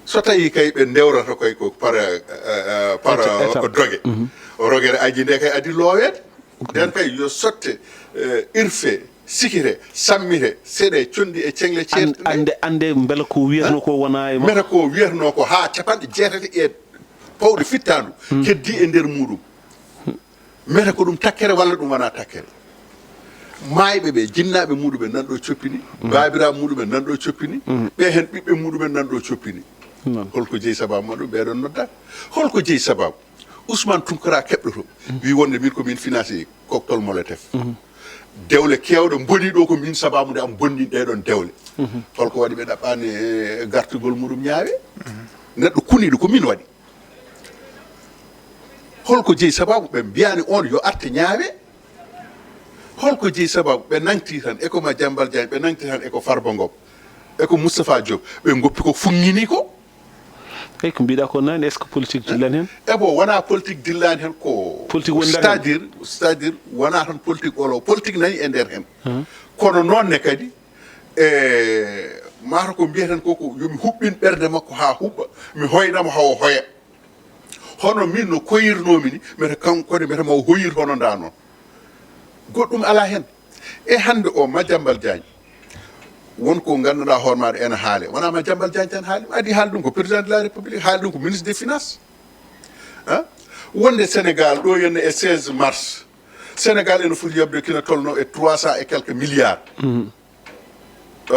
so tawi kay ɓe ndewrata koy ko par dogue rogere Adji nde kay adi loowede nden kay yo sotte irfe sikire sammire seeɗe condi e cengle ceerɗe ande beela ko wiyatno ko wona e meta ko wiyatno ko ha capanɗe jeetati e pawɗe fittandu keddi e nder muɗum meta ko ɗum takkere walla ɗum wona takkere mayɓe ɓe jinnaɓe muɗuɓe nanɗo coppini babiraɓe muɗuɓe nanɗo coppini ɓe hen ɓiɓɓe muɗuɓe nanɗo coppini holko jeeyi sababu maɗum ɓeɗon nodda holko jeeyi sababu Ousmane Tounkara keɓɗoto wi wonde min komin financé cocktail Molotov dewle kewɗe boni ɗo ko min sababude am bonni ɗeɗon dewle holko waɗi ɓe ɗaɓɓani gartugol muɗum ñaawe neɗɗo kuniɗo ko min waɗi holko jeeyi sababu ɓe mbiyani on yo arte ñaawe holko jeeyi sababu ɓe nangti tan eko Madiambal Diagne ɓe nangti tan eko Farba Ngom eko Moustapha Diop ɓe goppi ko funŋini ko ay ko mbiɗa ko nani est ce que politique dillani hen e bo wona politique dillani hen ko politique woni c'est-à-dire wona tan politique olo politique nani e nder hen kono noonne kadi mata ko mbiyeten koko yomi huɓɓin ɓerde makko ha huɓɓa mi hoynamo hawo hoya hono min no koyirnomi ni meta kankone meta maw hoyir hono nda noon goɗɗum ala hen e hande o Madiambal Diagne wonko ganduɗa hoore maɗa ene haale wona Madiambal Diagne tan haali adi haali ɗum ko président de la république haali ɗum ko ministre des finances wonde Sénégal ɗo henna e 16 mars Sénégal ene foti yobde kina tolno e 300 et quelques milliards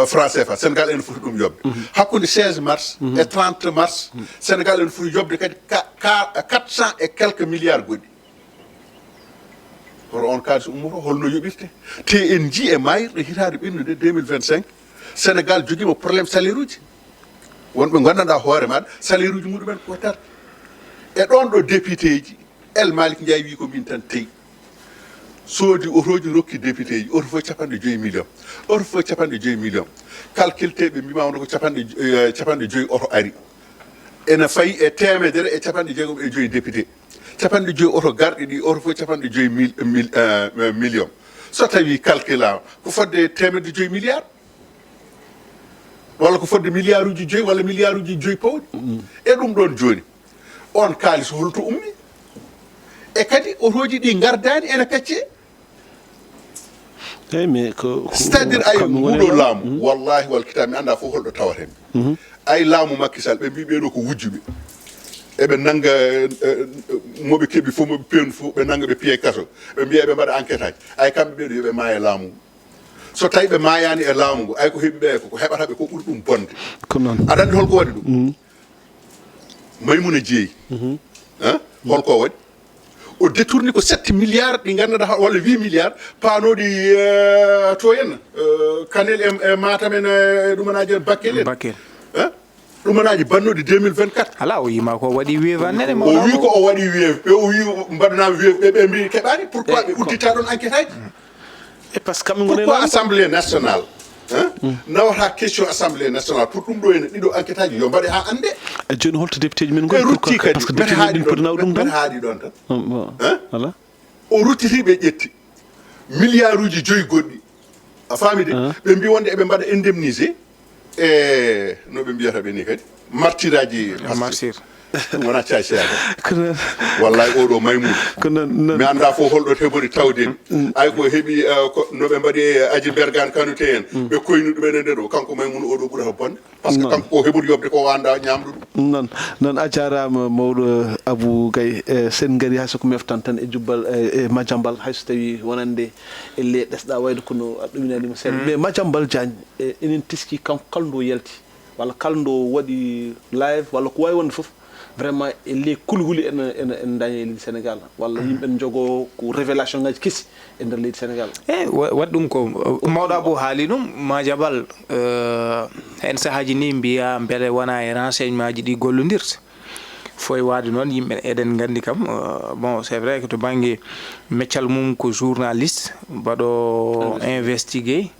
francs CFA Sénégal ene foti ɗum yobde hakkude 16 mars e 30 mars Sénégal ene foti yobde kadi 400 et quelques milliards goɗɗi hoto on kalis ummoto holno yoɓirte te en ji e mayirɗo hitade ɓennude 2025 Sénégal joguima probléme salaire uji wonɓe gandanɗa hoore maɗa salaire uji muɗumen ko tarde e ɗon ɗo député ji El Malick Ndiaye wi ko min tan teyi soodi otoji rokki député ji oto fof 5 millions oto fof 5 millions calculteɓe mbima wonde ko 5 oto ari ene fayi e temedere e 65 député 5 oto garɗi ɗi oto fof 5 millions so tawi calculama ko fodde 5 milliards walla ko fodde milliard uji 5 walla milliard uji 5 pawɗi e ɗum ɗon joni on kalis holto ummi e kadi otoji ɗi gardani ene kacce mais ko c'est à dire ay nguɗo laamu wallahi wal kitab mi anda fof holɗo tawaten ay laamu Macky Sall ɓe mbi ɓeɗo ko wujjuɓe eɓe nanga moɓe keeɓi fof moɓe peenu fof ɓe nanga ɓe piye kaso ɓe mbiya ɓe mbaɗa enquête aji ay kamɓe ɓeɗo yoɓe maaya laamu ngu so tawi ɓe mayani e laamu ngu ay ko heeɓi ɓe ko heɓataɓe ko ɓuuri ɗum bonde aɗa andi holko waɗi ɗum Maymouna Dieye holko waɗi o détourni ko 7 milliards ɗi ganduɗa walla 8 milliards panoɗi to henna Kanel e Matam en ɗumanaji Bakel en ɗumanaji bannoɗi 2024 ala o yima ko waɗi weevanene o wi ko o waɗi weev ɓe o wi mbaɗanama weev ɓe mbi keɓani pourquoi ɓe uddita ɗon enquête aji e par ce que kamɓe goni pourquoi assemblée nationale nawata question assemblée nationale pour ɗum ɗo ene ɗiɗo enquête aji yo mbaɗe ha ande e joni holto député ji men ɓe rutti kadi parce que député ji ɗin poti naw ɗum tan haaɗi ɗon tan voilà o ruttiti ɓe ƴetti milliard uji 5 goɗɗi a faami de ɓe mbi wonde eɓe mbaɗa indemnisé e no ɓe mbiyata ɓe ni kadi martiraji martyr ɗum wona caay seyaɗa wallahi oɗo Maymouna mi anda fof holɗo heɓori tawdeni ay ko heeɓi noɓe mbaɗi Aji Bergane Kanouté en ɓe koyni ɗumen e nder o kanko Maymouna oɗo ɓuurata bonde par ce que kanko o heɓori yobde ko wanda ñamdu ɗum noon a jarama mawɗo Abou Gaye sen gari hay soko meftan tan e jubbal e Madiambal hayso tawi wonande elle ɗesɗa wayde kono a ɗuminanima seeɗa mais Madiambal Diagne enen teski kanko kaldo yalti walla kaldo waɗi live walla ko wawi wonde foof vraiment les kulhuli en dañi e leydi Sénégal walla yimɓe ne jogo ko révélation ngaji kessi e nder leydi Sénégal waɗi ɗum ko mawɗo Abou haali ɗum Madiambal hen sahaji ni mbiya beele wona e renseignement ji ɗi gollodirta foye wade noon yimɓe eɗen gandi kam bon c'est vrai que to banggue meccal mum ko journaliste mbaɗo investigué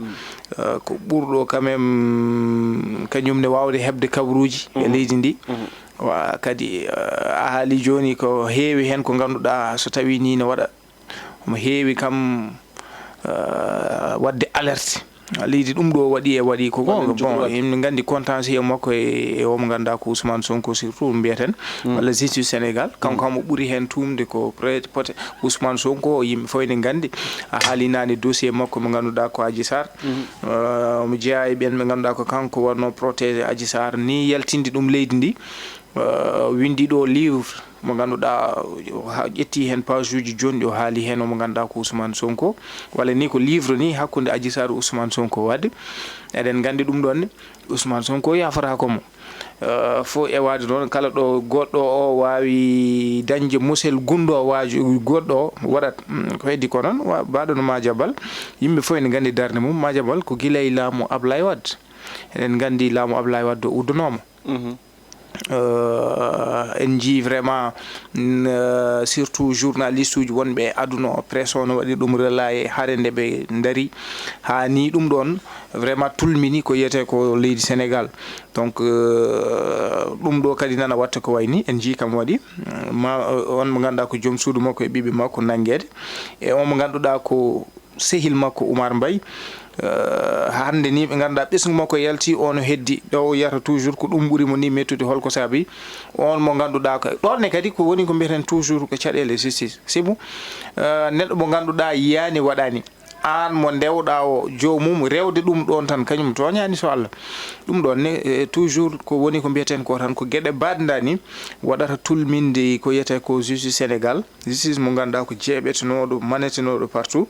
ko ɓurɗo quand même kañumne wawde hebde kabaruji e leydi ndi wa kadi a haali joni ko heewi hen ko ganduɗa so tawi ni ne waɗa omo heewi kam wadde alerte leydi ɗum ɗo waɗi ko gonga bon yimɓe gandi contentieux makko e omo ganduɗa ko Ousmane Sonko surtout mbiyeten walla justice Sénégal kanko kam o ɓuuri hen tumde ko peut Ousmane Sonko yimɓe fof ne gandi a haali nane dossier makko mo ganduɗa ko Adji Sarr omo jeeya e ɓen ɓe ganduɗa ko kanko wonno protégé Adji Sarr ni yaltinde ɗum leydi ndi windi ɗo livre mo ganduɗa ƴetti hen page uji jonɗi o haali hen omo ganduɗa ko Ousmane Sonko walla ni ko livre ni hakkude Adji Sarr Ousmane Sonko wadde eɗen gandi ɗum ɗonne Ousmane Sonko yafata komo fo e wade noon kala ɗo goɗɗo o wawi dañde musel gundo waji goɗɗo o waɗat ko heddi ko noon baɗono Madiambal yimɓe fof ene gandi darde mum Madiambal ko guilay laamu Ablaye Wade eɗen gandi laamu Ablaye Wade o uddanoma en jii vraiment surtout journaliste uji wonɓe aduna presse o no waɗi ɗum relais hare nde ɓe dari ha ni ɗum ɗon vraiment tulmini ko yiyete ko leydi Sénégal donc ɗum ɗo kadi nana watta ko wayni en jii kam waɗi ma on mo ganduɗa ko joom suudu makko e ɓiɓe makko nanguede e on mo ganduɗa ko sehil makko Oumar Mbaye hande ni ɓe ganduɗa ɓesgu makko yalti on heddi ɗo yiyata toujours ko ɗum ɓuuri mo ni mettude holko saabi on mo ganduɗa ko ɗonne kadi ko woni ko mbiyeten toujours ko caɗele justice sibu neɗɗo mo ganduɗa yiyani waɗani an mo ndewɗa o jomum rewde ɗum ɗon tan kañum toñani so Allah ɗum ɗon ne toujours ko woni ko mbiyeten ko tan ko gueɗe badda ni waɗata tulminde ko yiyete ko justice Sénégal justice mo ganduɗa ko jeeɓetenoɗo manetenoɗo partout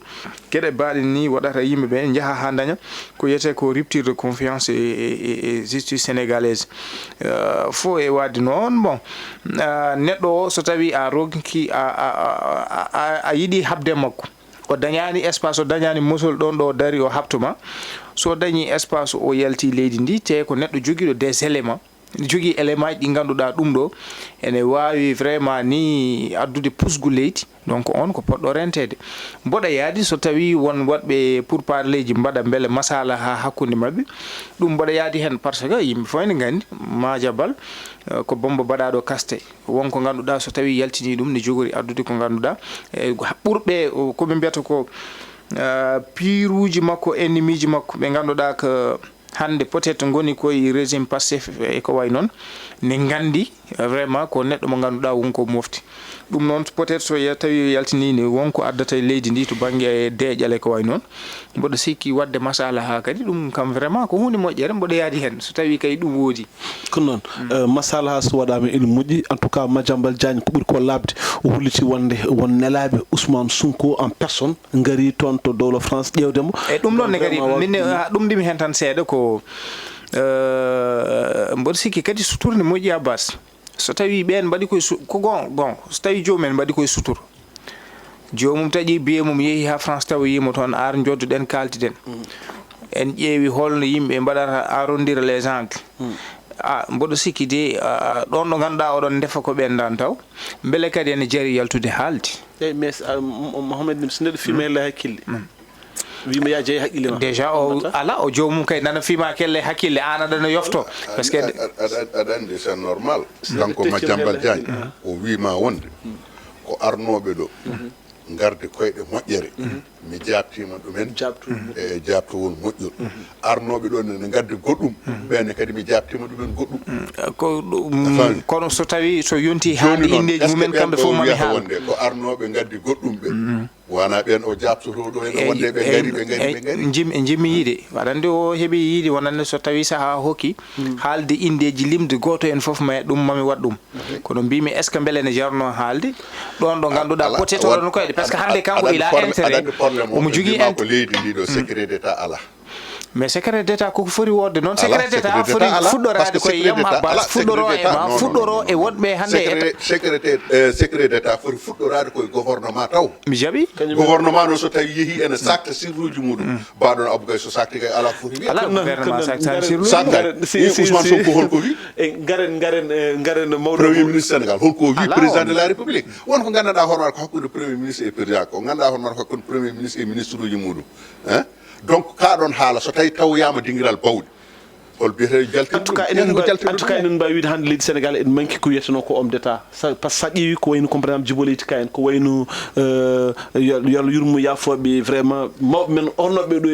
gueɗe baɗe ni waɗata yimɓeɓe jaaha ha daña ko yiyete ko rupture de confiance e justice sénégalaise fo e wadde noon bon neɗɗo o so tawi a rogki a yiiɗi habde makko o dañani espace o dañani musol ɗon ɗo dari o habtuma so dañi espace o yalti leydi ndi te ko neɗɗo joguiɗo des éléments jogui élément ji ɗi ganduɗa ɗum ɗo ene wawi vraiment ni addude pusgu leydi donc on ko poɗɗo rentede mboɗa yaadi so tawi won waɗɓe pour parler ji mbaɗa beele masala ha hakkude mabɓe ɗum mboɗa yaadi hen par ce que yimɓe fof ene gandi majabal ko bomba baɗaɗo kaste wonko ganduɗa so tawi yaltini ɗum ne jogori addude ko ganduɗa ɓurɓe koɓe mbiyata ko piruji makko ennemi ji makko ɓe ganduɗa ko hande peut être goni koye régime Pastef e ko way noon ne gandi vraiment ko neɗɗo mo ganduɗa wonko mofti ɗum noon peut être so tawi yaltinini wonko addata leydi ndi to banggue deƴal e ko way noon mboɗo sikki wadde masala ha kadi ɗum kam vraiment ko hunde moƴƴere mboɗo yaadi hen so tawi kay ɗum woodi kono noon masala ha so waɗama ene moƴƴi en tout cas Madiambal Diagne ko ɓuuri ko labde o hulliti wonde won nelaɓe Ousmane Sonko en personne gari toon to dowlo France ƴewdemo e ɗum ɗon ne kadi min ɗum ndimi hen tan seeɗa ko mboɗo sikki kadi sutourde moƴƴi Abbas so tawi ɓen mbaɗi koye ko gon so tawi jomumen mbaɗi koye suturu jomum taƴi biye mum yeehi ha France tawa yimo toon ar jodduɗen kaltiden en ƴeewi holno yimɓe mbaɗata arrondir les angles mboɗo sikki de ɗon ɗo ganduɗa oɗon defa ko ɓendan taw beele kadi ene jaari yaltude haalde eyyi mais Mohamed so neɗɗo fimele hakkille wima ya jeeyi haqqille ma déjà o ala o jomum kay nana fima kelle hakkille an aɗano yofto par ce que aɗa andi c'est normal kanko Madiambal Diagne o wima wonde ko arnoɓe ɗo garde koyɗe moƴƴere mi jabtima ɗumen e jabtowon moƴƴol arnoɓe ɗo ne gadde goɗɗum ɓene kadi mi jabtima ɗumen goɗɗum ko ɗum kono so tawi so yonti haalde indeji mumen kamɓe fof mami haal wonde ko arnoɓe gaddi goɗɗum ɓe wana ɓen o jabtotoɗo hen wonde ɓe gari jimmi yiide waɗande o heeɓi yiide wonande so tawi saaha hokki haalde indeji limde goto en foof ma ɗum mami waɗ ɗum kono mbimi est ce que beele ne jarno haalde ɗon ɗo ganduɗa peut être oɗon koyɗe par ce que hande kanko il a intérêt omo jogui ko leydi ndi ɗo secret d'état ala mais secret d'état koko foti wodde noon secret d'état foti fuɗɗorade koye yam Abbas fuɗɗoro e ma fuɗɗoro e wonɓe hande secret d'état foti fuɗɗorade koye gouvernement taw mi jaaɓi gouvernement noon so tawi yeehi ene sakta sirruji muɗum baɗon Abou Gaye so sakti kay ala foti wiya ala gouvernement sakta sirruji Ousmane Sonko holko wi garen mawɗo premier ministre Sénégal holko wi président de la république wonko gandanɗa hoorema ko hakkude premier ministre et président ko ganduɗa hoorema ko hakkude premier ministre et ministre uji muɗum hein donc kaɗon haala so tawi tawyama dinguiral bawɗi hol biyete jalti en tout cas enen mbawi wiide hande leydi Sénégal en manqui ko wiyeteno ko homme d' état par ce que sa ƴeewi ko wayno par exemple Djibo Leyti Ka en ko wayno yo yurmo yafoɓe vraiment mawɓe men ornoɓe ɗo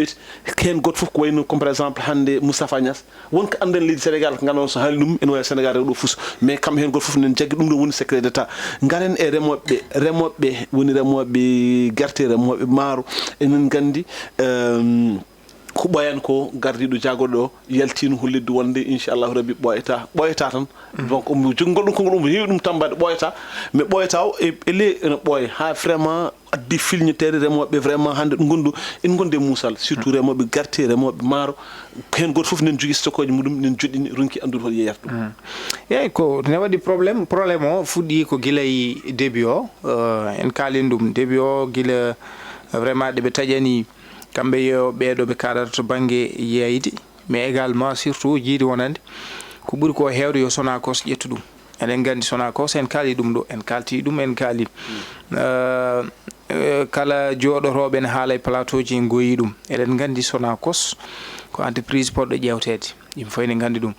hen goto foof ko wayno comme par exemple hande Moustapha Niass wonko anden leydi Sénégal ko ganduɗa so haali ɗum ene wawi Sénégal rewɗo fuus mais kam hen goto foof nen jagui ɗum ɗo woni secret d' état garen e remoɓe woni remoɓe guerte remoɓe maaro enen gandi ko ɓoyan ko gardiɗo jagoɗo o yaltino hollidde wonde inchallahu rabbi ɓoyata tan donc omo jonggol ɗum konngol omo heewi ɗum tambade ɓoyata mais ɓoyata o ele ene ɓooya ha vraiment addi filñetere remoɓe vraiment hande ɗum gondu en gonde muusal surtout remoɓe garte remoɓe maaro hen goto foof nen jogui stockoje muɗum nen joɗɗini ronki andude hoto yeyata ɗum eyyi ko ne waɗi probléme o fuɗɗi ko guila e début o en kalin ɗum début o guila vraiment ɗeɓe taƴani kamɓe yo ɓeɗo ɓe kaɗata to banggue yeyde mais également surtout jiidi wonande ko ɓuri ko heewde yo Sonacos ƴettu ɗum eɗen gandi Sonacos en kaali ɗum ɗo en kalti ɗum en kaali kala jooɗotooɓe ne haala e plateau ji en goyi ɗum eɗen gandi Sonacos ko entreprise poɗɗo ƴewtede yimɓe fof ne gandi ɗum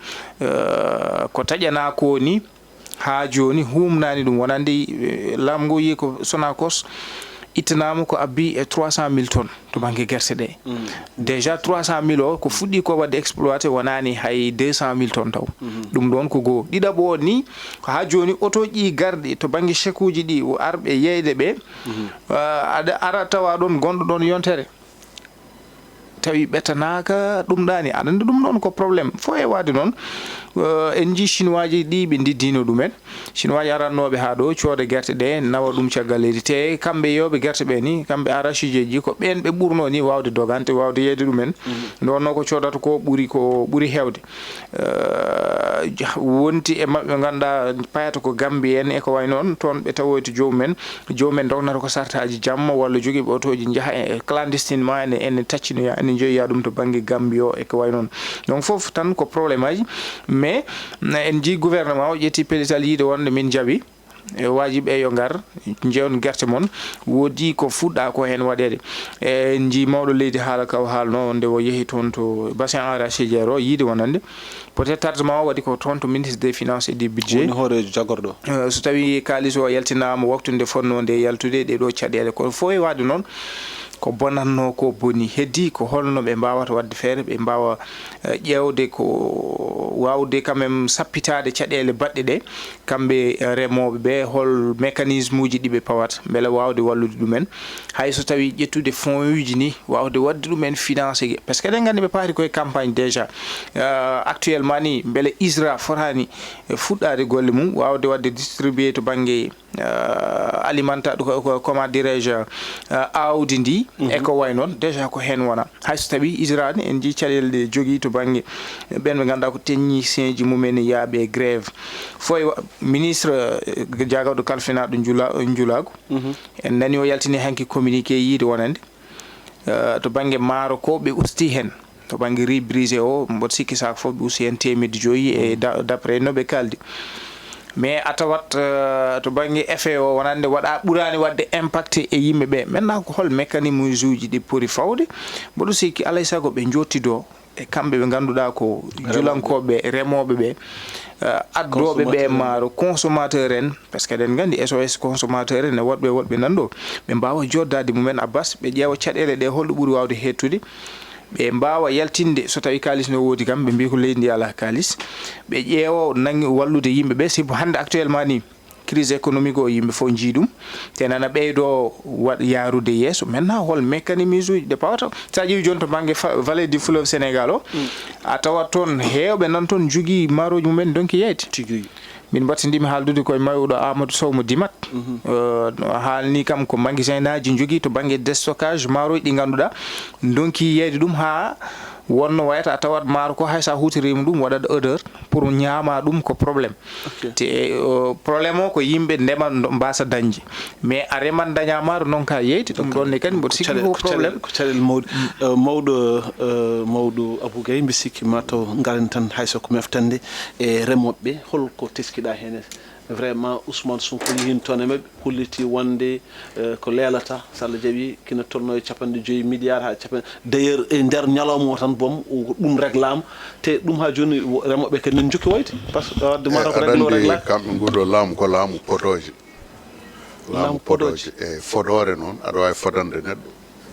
ko taƴana ko ni ha joni humnani ɗum wonande laamu ngu yi ko Sonacos ittanama ko abbi e 300 000 tonnes to banggue guerte ɗe déjà 300 000 o ko fuɗɗi ko wadde exploité wonani hay 200 000 tonnes taw ɗum ɗon ko goo ɗiɗaɓo o ni ko ha joni auto ƴi garɗi to banggue chèque uji ɗi arɓe yeyde ɓe aɗa ara tawa ɗon gonɗo ɗon yontere tawi ɓettanaka ɗum ɗani aɗa andi ɗum ɗon ko probléme fo e wade noon en jii chinois ji ɗi ɓe diddino ɗumen chinois ji arannoɓe ha ɗo cooda guerte ɗe nawa ɗum caggal leydi te kamɓe yewɓe guerte ɓe ni kamɓe arachide ji ko ɓen ɓe ɓurno ni wawde dogante wawde yeyde ɗumen nde wonno ko coodata ko ɓuuri hewde wonti e mabɓe ganduɗa payata ko Gambie en e ko way noon toon ɓe tawoyto jomumen dognata ko sartaji jamma walla joguiɓe otoji jaaha e clandestinement ene taccinoya ene joyiya ɗum to banggue Gambie o e ko way noon donc foof tan ko probléme aji mais en jii gouvernement o ƴetti pellital yiide wonde min jaaɓi wajiɓe yo ngar jewn guerte mon woodi ko fuɗɗa ko hen waɗede en jii mawɗo leydi haala kaw haalno nde o yeehi toon to bassin arachidiére o yiide wonande peut être tardement o waɗi ko toon to ministre des finances et du budget woni hoorejo jagorɗo so tawi kalis o yaltinama waktu nde fonno nde yaltude ɗeɗo caɗele kono fof e wade noon ko bonatno ko boni heddi ko holno ɓe mbawata wadde feere ɓe mbawa ƴewde ko wawde quand même sappitade caɗele baɗɗe ɗe kamɓe remoɓe ɓe hol mécanisme uji ɗiɓe pawata beele wawde wallude ɗumen hay so tawi ƴettude fonds uji ni wawde wadde ɗumen financé par ce que eɗen gandi ɓe paari koye campagne déjà actuellement ni beele ISRA fotani fuɗɗade golle mum wawde wadde distribué to banggue comment dirais-je awdi ndi e ko way noon déjà ko hen wona hayso tawi ISRA ni en jii caɗele ɗe jogui to banggue ɓen ɓe ganduɗa ko technicien ji mumen yaaɓe grève foy ministre jagawɗo kalfinaɗo Njulago en nani o yaltini hanki communiqué yiide wonande to banggue maaro ko ɓe usti hen to banggue riz brisé o mboɗo sikki saka foof ɓe usti hen 500 et d'après noɓe kaldi mais a tawat to banggue effet o wonande waɗa ɓurani wadde impacté e yimɓeɓe maintenant ko hol mécanisme uji ɗi pori fawde mboɗo sikki alay saago ɓe jottido e kamɓe ɓe ganduɗa ko julankoɓe remoɓe ɓe addoɓe ɓe maaro consommateur en par ce que eɗen gandi SOS consommateur en e woɗɓe nanɗo ɓe mbawa joddade mumen Abbas ɓe ƴeewa caɗele ɗe holɗo ɓuuri wawde hettude ɓe mbawa yaltinde so tawi kalis no woodi kam ɓe mbi ko leydi ndi ala kalis ɓe ƴeewa nangi wallude yimɓeɓe sibo hande actuellement ni crise économique o yimɓe fof jii ɗum te nana ɓeydo waɗ yarude yeeso maintenant hol mécanisme uji ɗe pawata sa ƴeewi joni to banggue vallée du fleuve Sénégal o a tawat toon heewɓe nan toon jogui maaroji mumen donki yeyde tigui min battindimi haaldude koye mawɗo Amadou Sow mo Dimat haalni kam ko magasin aji jogui to banggue déstockage maaroji ɗi ganduɗa donki yeyde ɗum ha wonno wayata a tawat maaro ko hay sa hutorima ɗum waɗat odeur pour ñaama ɗum ko probléme te probléme o ko yimɓe ndema mbasa dañde mais a reman daña maaro noon ka yeyde ɗum ɗon ne kadi mboɗo sikki ko probléme ko caɗele mawɗo Abou Gaye mbi sikki mataw garen tan hayso ko meftande e remoɓeɓe holko teskiɗa hen vraiment Ousmane Sonko yihin toon e mabɓe holliti wonde ko leelata so Allah jaaɓi kina tolno e 5 milliards ha d' ailleurs e nder ñalawma o tan boom ɗum réglama te ɗum ha joni remoɓe kadi nen jokki woyde par ce que wadde mata ko réglate kamɓe nguɗo laamu ko laamu potoje e fodore noon aɗa wawi fodande neɗɗo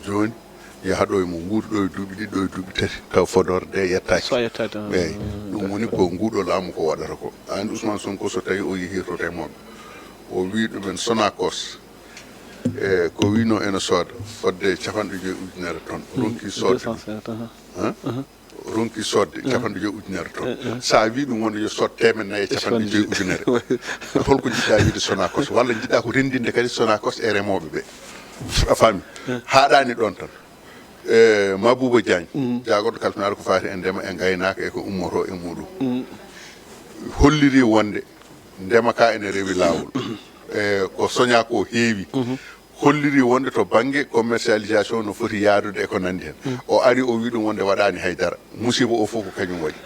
joni yaha ɗo mo wuuri ɗo e duuɓi ɗiɗi ɗo e duuɓi tati taw fodore nde yettaki eyyi ɗum woni ko nguɗo laamu ko waɗata ko an Ousmane Sonko so tawi o yeehi to remoɓe o wi ɗumen Sonacos e ko wino ene sooda fodde 50 ujunere tonnes ronki sodde ronki sodde 50 ujunere tonnes sa wi ɗum wonde yo sod 450 ujunere holko jiɗɗa wiide Sonacos walla jiɗɗa ko rendinde kadi Sonacos e remoɓe ɓe a faami haɗani ɗon tan Mabouba Diagne jagorɗo kalfinaɗo ko fati e ndema e gaynaka e ko ummoto e muɗum holliri wonde ndema ka ene rewi lawol ko soña ko heewi holliri wonde to banggue commercialisation no foti yaadude e ko nandi hen o ari o wi ɗum wonde waɗani haydara musiba o fof ko kañum waɗi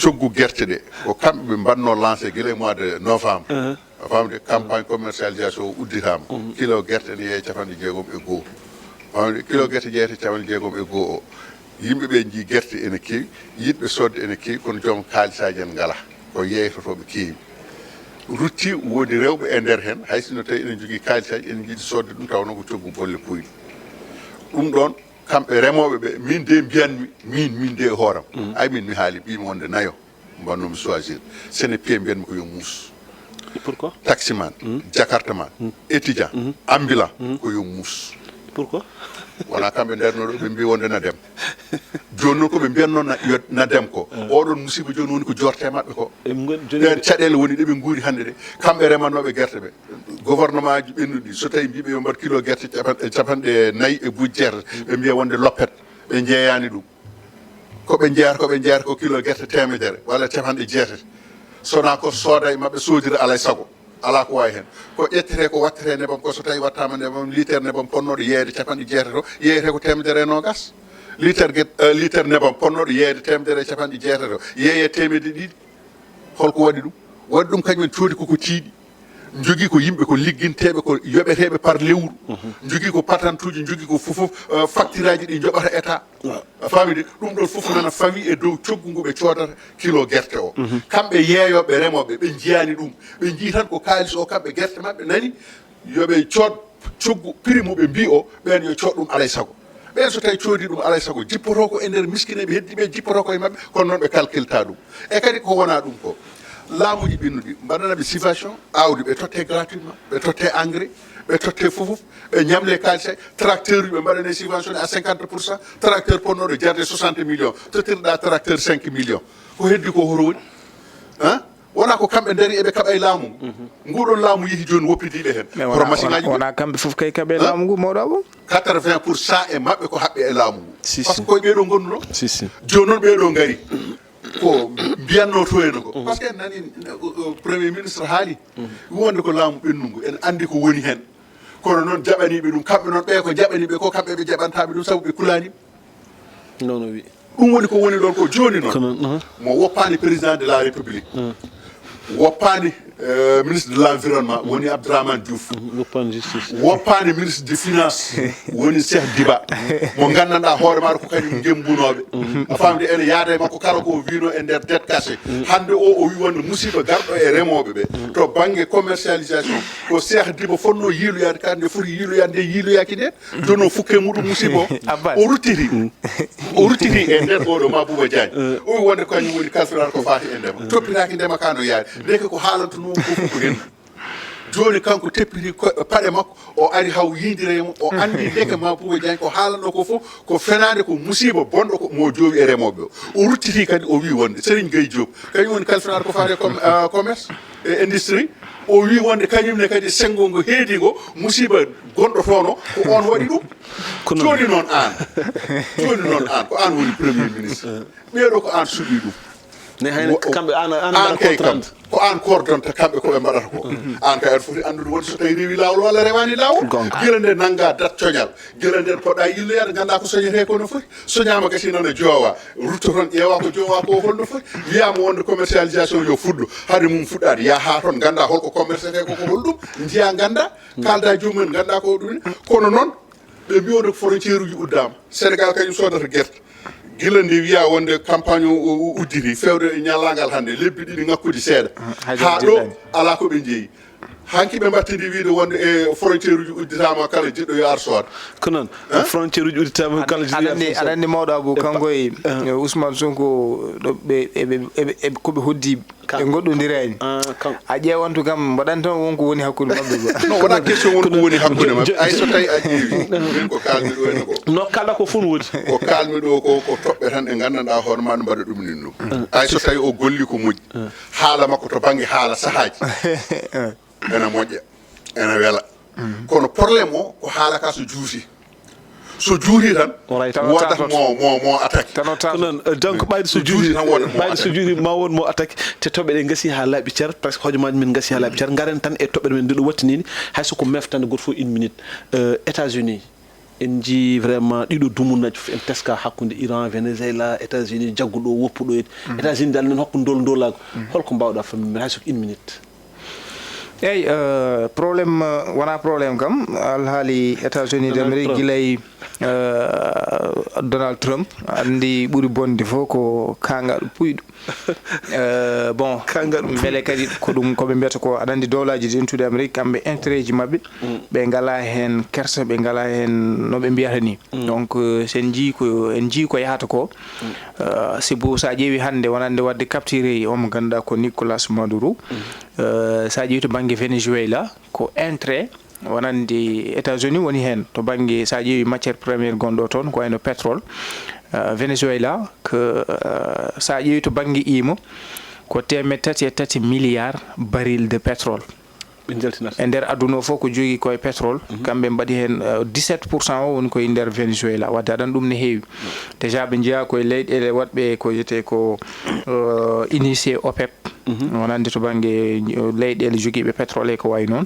coggu guerte ɗe ko kamɓe ɓe mbanno lancé guila mois de novembre famde campagne commercialisation o udditama kilo guerte ne yeeye 6.1 famde kilo guerte jeeyete 6.1 o yimɓeɓe jii guerte ene keewi yiɗɓe sodde ene keewi kono joom kaalisaji en ngala ko yeeytotoɓe keewi rutti woni rewɓe e nder hen hay sino tawi enen jogui kaalisaji enen jiiɗi sodde ɗum tawno ko coggu bolle puyɗe ɗum ɗon kamɓe remoɓe ɓe min de mbiyanmi min de hooram ay min mi haali ɓimi wonde nayo mbannomi choisir sene pied mbiyanmi ko yo muus pourquoi taximan jakartaman étudiant ambulant ko yo muus pourquoi wona kamɓe ndernoɗo ɓe mbi wonde na dem joni noon koɓe mbiyanno na dem ko oɗon musiba joni woni ko jorte mabɓe ko ɗen caɗele woni ɗeɓe guuri hannde ɗe kamɓe remannoɓe guerte ɓe gouvernement ji ɓennuɗi so tawi mbiɓe yo mbat kilo guerte 4.4 ɓe mbiya wonde loppet ɓe jeeyani ɗum koɓe jeeyata ko kilo guerte 100 walla 90 sona ko sooda e mabɓe sodira alay saago ala ko wawi hen ko ƴettete ko wattete nebam ko so tawi wattama nebam litre nebam ponnoɗo yeeyde 90 o yeeyete ko 120 litre nebam ponnoɗo yeeyde 190 o yeeye 100 holko waɗi ɗum kañumen coodi koko tiiɗi jogui ko yimɓe ko ligguinteɓe ko yoɓeteɓe par lewru jogui ko patantuji jogui ko fof facture aji ɗi joɓata état famide ɗum ɗon fof nana fawi e dow coggu ngu ɓe coodata kilo guerte o kamɓe yeeyoɓe remoɓe ɓe jiyani ɗum ɓe jii tan ko kalis o kamɓe guerte mabɓe nani yoɓe cood coggu prix mo ɓe mbi o ɓen yo cood ɗum alay saago ɓen so tawi coodi ɗum alay saago jippoto ko e nder miskineɓe heddiɓe jippoto koye mabɓe kono noon ɓe calculta ɗum e kadi ko wona ɗum ko laamuji ɓinnuɗi mbaɗanaɓe situation awdi ɓe totte gratuitement ɓe totte engrais ɓe totte fofof ɓe ñamle kalisa tracteur uji ɓe mbaɗane subventionné à 50%, tracteur ponnoɗo jarde 60 millions tottirɗa tracteur 5 millions ko heddi ko hoto woni wona ko kamɓe daari eɓe kaɓa e laamu ngu nguɗon laamu yeehi joni woppidiɓe hen hoto machine aji wona kamɓe foof kay kaɓe laamu ngu mawɗo abo 80% e mabɓe ko haɓɓe e laamu ngu par ce que koye ɓeɗo gonnuno joni noon ɓeɗo gaari ko mbiyanno to heno ko par ce que nani premier ministre haali wonde ko laamu ɓennungu en andi ko woni hen kono noon jaɓaniɓe ɗum kamɓe noon ɓe ko jaɓaniɓe ko kamɓe ɓe jaɓantaɓe ɗum saabu ɓe kulaniɓe non wi ɗum woni ko woni ɗon ko joni noon mo woppani président de la république woppani ministre de l'environnement woni Abdourahmane Diouf woppani ministre des finances woni Cheikh Diba mo gandanɗa hoore maɗa ko kañum jembunoɓe a famde ene yaada e makko kala ko wino e nder dette caché hande o wi wonde musiba garɗo e remoɓe ɓe to banggue commercialisation ko Cheikh Diba fonno yiiloyade kadi nde foti yiiloyade nde yiiloyaki nden joni o fukke muɗum musiba o o ruttiti e nder oɗo Mabouba Diagne o wi wonde kañum woni kalfinata ko fati e ndema toppitaki ndema kano yaade ndeke ko haalantuno ko fof ko hen joni kanko teppiti paɗe makko o ari haw yidiremo o andi ndeke Mabouba Diagne ko haalanɗo ko fof ko fenade ko musiba bonɗo ko mo joowi e remoɓe o ruttiti kadi o wi wonde Serigne Gueye Diop kañum woni kalfinade ko fate commerce e industrie o wi wonde kañumne kadi sengo ngo heedi ngo musiba gonɗo tono ko on waɗi ɗum joni noon an ko an woni premier ministre ɓeeɗo ko an suuɓi ɗum ne hayno kamɓe an kay kam ko an kordonta kamɓe koɓe mbaɗata ko an kay aɗa foti andude wonde so tawi rewi lawol walla rewani lawol guila nde nangga dat coñal guila nden poɗɗa yilloyade ganda ko soñete ko no foti soñama gasi noon e joowa rutto toon ƴeewa ko joowa ko holno foti wiyama wonde commercialisation yo fuɗɗo haade mum fuɗɗade ya ha toon ganda holko commercete ko holɗum jiya ganda kalda jomumen ganda ko ɗum kono noon ɓe mbiwonde ko frontiére uji uddama Sénégal kañum sodata guerte gila ndi wiya wonde campagne o udditi fewde e ñallagal hande lebbi ɗiɗi ngakkude seeɗa ha ɗo ala ko ɓe jeeyi hanki ɓe mbattidi wiide wonde e frontiére uji udditama kala jiɗɗo yo ar soda ko noon frontiére uji udditama kala jiɗɗo aɗa andi mawɗo Abou kanko e Ousmane Sonko ɗo ɓe koɓe hoddi ɓe goɗɗodirani a ƴeewantu kam mbaɗan tan wonko woni hakkude mabɓe ba non wona question wonko woni hakkude mabɓe ay so tawi a ƴeewi min ko kalmi ɗo ene ko no kalɗa ko fof woodi ko kalmi ɗo ko toɓɓe tan ɗe gandanɗa hoore ma no mbaɗa ɗum nin ɗum ay so tawi o golli ko moƴƴi haala makko to banggue haala sahaji ene moƴƴa ene weela kono probléme o ko haala ka so juuti so juuri tan wodat mo attaque noon donc ɓayde so juuri ma won mo attaque te toɓɓe ɗe gasi ha laaɓi ceer presque hojomaji men gasi ha laaɓi ceer garen tan e toɓɓe men ndeɗo wattinini hayso ko meftande goto fof 1 minute États-Unis en ji vraiment ɗiɗo dumunaji en teska hakkude Iran Venezuela États-Unis jagguɗo woppuɗo États-Unis dal nen hokko ndolago holko mbawɗa fammi hay sok 1 minute eyi probléme wona probléme kam alhaali États-Unis d'Amérique guilay Donald Trump andi ɓuri bonde fof ko kangaɗo puyɗo bon beele kadi ko ɗum koɓe mbiyata ko aɗa andi dowlaji dentude Amérique kamɓe intérêt ji mabɓe ɓe ngala hen kersa ɓe ngala hen no ɓe mbiyata ni donc sen jii ko yahata ko sibo sa ƴeewi hannde wonande wadde capturé omo ganduɗa ko Nicolas Maduro sa ƴeewi to banggue Venezuela ko intérêt wonande États-Unis woni hen to banggue sa ƴeewi matiére premiére gonɗo toon ko wayno pétrole Venezuela que sa ƴeewi to banggue imo ko 3.3 milliards baril de pétrole e nder aduna o fof ko jogui koye pétrole kamɓe mbaɗi hen 17% o woni koye nder Venezuela wadde aɗan ɗum ne heewi déjà ɓe jeeya koye leyɗele waɗɓe ko yiyete ko initié OPEP wonande to banggue leyɗele joguiɓe pétrole e ko way noon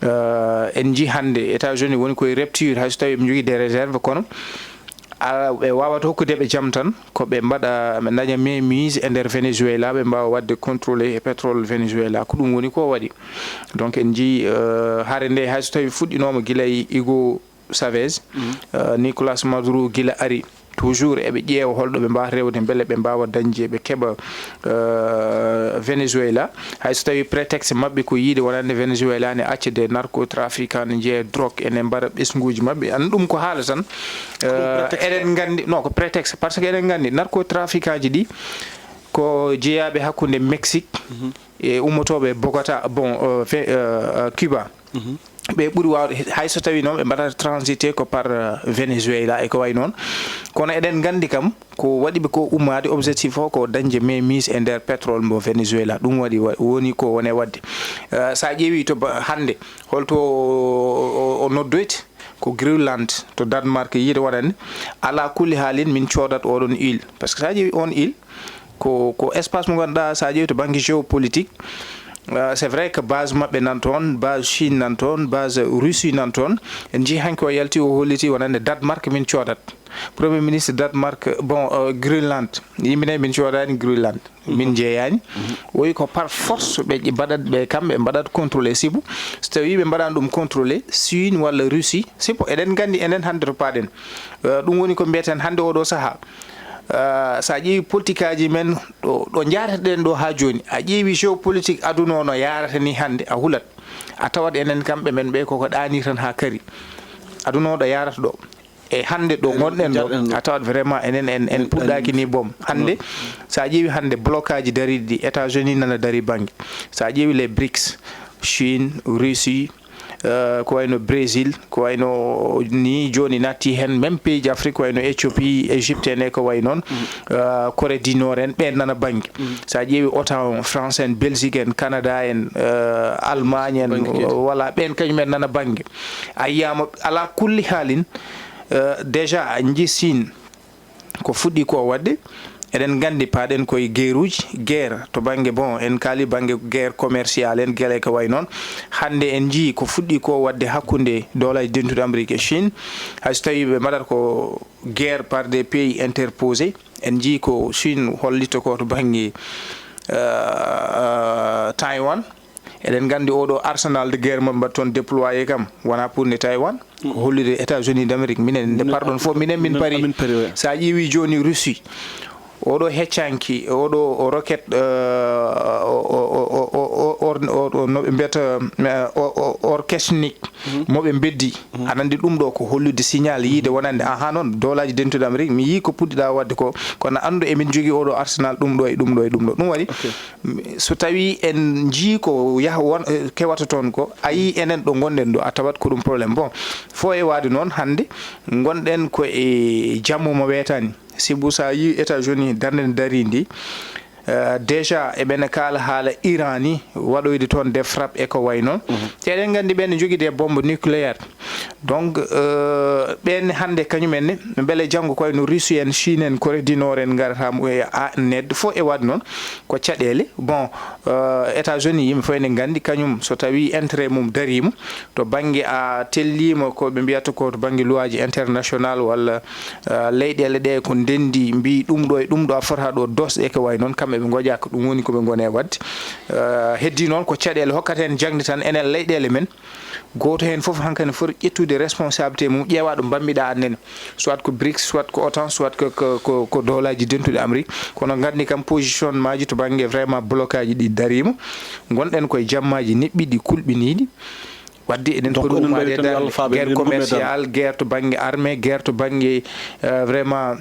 en jii hannde États-Unis woni koye rupture hayso tawi ɓe jogui des réserves kono ɓe wawata hokkudeɓe jaam tan ko ɓe mbaɗa ɓe daña mainmise e nder Venezuela ɓe mbawa wadde contrôlé e pétrole Venezuela ko ɗum woni ko waɗi donc en jii haare nde hayso tawi fuɗɗinoma guilay Hugo Chavez Nicolas Maduro guila ari toujours eɓe ƴeewa holɗo ɓe mbawa rewde beele ɓe mbawa dañde ɓe keeɓa Venezuela hayso tawi prétexte mabɓe ko yiide wonande Venezuela ne acca des narcotrafiquants ne jeeya drogue ene mbaɗa ɓesguji mabɓe an ɗum ko haala tan eɗen gandi non ko prétexte par ce que eɗen gandi narcotrafiquant ji ɗi ko jeeyaɓe hakkude Mexique e ummotoɓe Bogota bon Cuba ɓe ɓuuri wawde hayso tawi noon ɓe mbaɗata transité ko par Venezuela e ko way noon kono eɗen gandi kam ko waɗiɓe ko ummade objectif o ko dañde mainmise e nder pétrole mo Venezuela ɗum waɗi woni ko wone wadde sa ƴeewi to hannde holto o noddoyte ko Greenland to Danemark yiide waɗande ala kulli haalin min codat oɗon île par ce que sa ƴeewi on île ko espace mo ganduɗa sa ƴeewi to banggue géopolitique c'est vrai que base mabɓe nan toon base Chine nan toon base Russie nan toon en jii hanki o yalti o holliti wonande Danemark min codat premier ministre Danemark bon Greenland yimɓe min codani Greenland min jeeyani o wi ko par force ɓe mbaɗat ɓe kamɓe mbaɗat contrôlé sibu so tawi ɓe mbaɗani ɗum contrôlé Chine walla Russie sibo eɗen gandi enen hannde to paaɗen ɗum woni ko mbiyeten hannde oɗo saaha sa ƴeewi politique aji men ɗo jarateɗen ɗo ha joni a ƴeewi géopolitique aduna o no yarata ni hannde a hulat a tawat enen kamɓe men ɓe koko ɗani tan ha kari aduna o ɗo yarata ɗo e hannde ɗo gonɗen ɗo a tawat vraiment enen en puɗɗaki ni boom hannde sa ƴeewi hannde bloc aji dariɗi ɗi États-Unis nana dari banggue sa ƴeewi les BRICS Chine Russie ko wayno Brésil ko wayno ni joni natti hen même pays d'Afrique ko wayno Éthiopie Égypte en e ko way noon Corée du Nord en ɓen nana banggue sa ƴeewi OTAN France en Belgique en Canada en Allemagne en voilà ɓen kañumen nana banggue a yiyama ala kulli haalin déjà a jii Chine ko fuɗɗi ko wadde eɗen gandi paaɗen koye guerruji guerre to banggue bon en kaali banggue guerre commercial en gueele ko way noon hande en jii ko fuɗɗi ko wadde hakkude dowlaji dentude Amérique e Chine hayso tawi ɓe mbaɗata ko guerre par des pays interposés en jii ko Chine hollita ko to banggue Taiwan eɗen gandi oɗo arsenal de guerre mo mbaɗa toon déployé kam wona pour ne Taiwan ko hollude États-Unis d'Amérique minen nde pardon fof minen min paari sa ƴeewi joni Russie oɗo heccanki oɗo rocket noɓe mbiyata orchesnique moɓe beddi aɗa andi ɗum ɗo ko hollude signal yiide wonande aha noon dowlaji dentude Amérique mi yii ko puɗɗiɗa wadde ko kono andu emin jogui oɗo arsenal ɗum ɗo e ɗum ɗo e ɗum ɗo ɗum waɗi so tawi en jii ko yaha won kewata toon ko a yii enen ɗo gonɗen ɗo a tawat ko ɗum probléme bon fo e wade noon hande gonɗen ko e jammu mo weetani sibu sa yi États-Unis darde dari ndi déjà e ɓen kala haala Iran ni waɗoyde toon des frappe e ko way noon te eɗen gandi ɓen jogui des bombes nucléaires donc ɓen hande kañumen ne beele janggo koye no Russie en Chine en Corée du Nord en garata nedde fo e wadde noon ko caɗele bon États-Unis yimɓe fof ene gandi kañum so tawi intérêt mum darima to banggue a tellima ko ɓe mbiyata ko to banggue loi ji international walla leyɗele ɗe ko ndendi mbi ɗum ɗo e ɗum ɗo a fota ɗo dosɗe ko way noon kamɓe ɓe goƴa ko ɗum woni koɓe gone wadde heddi noon ko caɗele hokkata en jangde tan enen leyɗele men goto hen foof hankkadi foti ƴettude responsabilité mum ƴeewa ɗo bammiɗa annene soit ko BRICS soit ko OTAN soit ko dolaji dentuɗe Amérique kono gandi kam position maji to banggue vraiment blocage ɗi darima gonɗen koye jammaji neɓɓiɗi kulɓiniɗi wadde eɗen foti ummade guerre commercial guerre to banggue armée guerre to banggue vraiment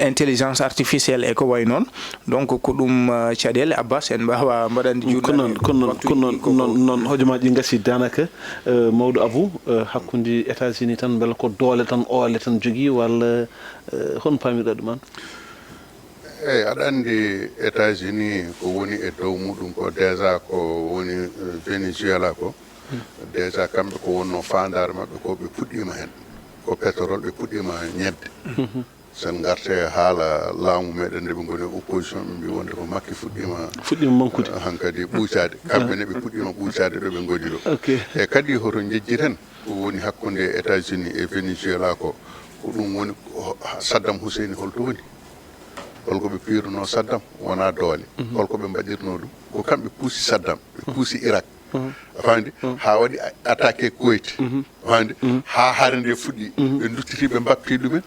intelligence artificielle e ko way noon donc ko ɗum caɗele Abbas en mbawa mbaɗande noon hojomaji gasi danaka mawɗo Abou hakkude États-Unis tan beele ko doole tan oole tan jogui walla hon pamirɗa ɗuman eyyi aɗa andi États-Unis ko woni e dow muɗum ko déjà ko woni Venezuela ko déjà kamɓe ko wonno fandare mabɓe ko ɓe puɗɗima hen ko pétrole ɓe puɗɗima ñebde sen garte haala laamu meɗen nde ɓe goni opposition ɓe mbi wonde ko Makki fuɗɗima mankude hankkadi ɓuucade kamɓe ne ɓe puɗɗima ɓuucade ɗo ɓe goni ɗo e kadi hoto jejjiren ko woni hakkude États-Unis e Venezuela ko ɗum woni Saddam Hussein holto woni holko ɓe piruno Saddam wona doole holko ɓe mbaɗirno ɗum ko kamɓe puusi Saddam ɓe puusi Irak afandi ha waɗi attaqué Kuwait afandi ha haare nde fuɗɗi ɓe duttiti ɓe mbappi ɗumen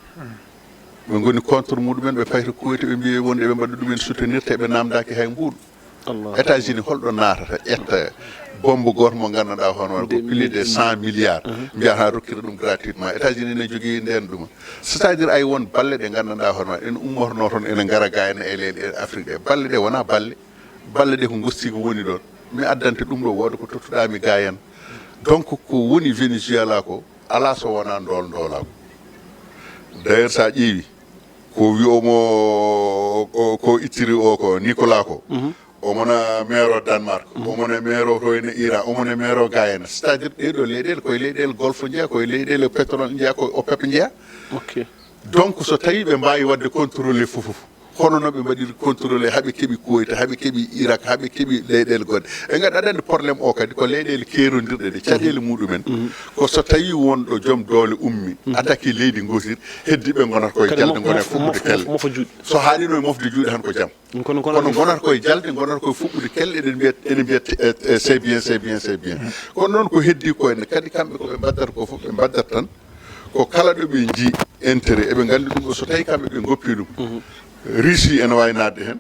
ɓe goni contre muɗumen ɓe payta Kuwait ɓe mbi wonde ɓe mbaɗa ɗumen soutenir te ɓe namdaki hay mbuɗu États-Unis holɗo natata ƴetta bombe goto mo ganduɗa hono ko plus de 100 milliards mbiya ha rokkira ɗum gratuitement États-Unis ne jogui nden ɗuma c'est à dire ay won balle ɗe ganduɗa hono en ummotono toon ene gara gayna e leyɗe Afrique ɗe balle ɗe wona balle ɗe ko gostigo woni ɗon mi addante ɗum ɗo wooda ko tottuɗami gayan donc ko woni Venezuela ko ala so wona ndolako d'ailleurs sa ƴeewi ko wiyomo ko ittiri o ko Nicolas ko omona maire o Danemark omona maire o to ene Iran omona maire o Guyana c'est à dire ɗeɗo leyɗele koye leyɗele golfe jeeya koye leyɗele pétrole jeeya ko OPEP jeeya donc so tawi ɓe mbawi wadde contrôlé fof hono no ɓe mbaɗiri contrôlé haaɓe keeɓi Kuwait haaɓe keeɓi Irak haaɓe keeɓi leyɗele goɗɗe e gadi aɗa andi probléme o kadi ko leyɗele keerodirɗe ɗe caɗele muɗumen ko so tawi wonɗo joom doole ummi attaqué leydi gosir heddiɓe gonata koye jalde gona fuɓɓude kelle so haaɗino e mofde juuɗe tan ko jaam kono gonata koye jalde gonata koye fuɓɓude kelle ene mbiyat c'est bien c'est bien c'est bien kono noon ko heddi koyne kadi kamɓe koɓe mbaddata ko fof ɓe mbaddata tan ko kala ɗo ɓe jii intérêt eɓe gandi ɗum ɗo so tawi kamɓe ɓe goppi ɗum Russie ene wawi nadde hen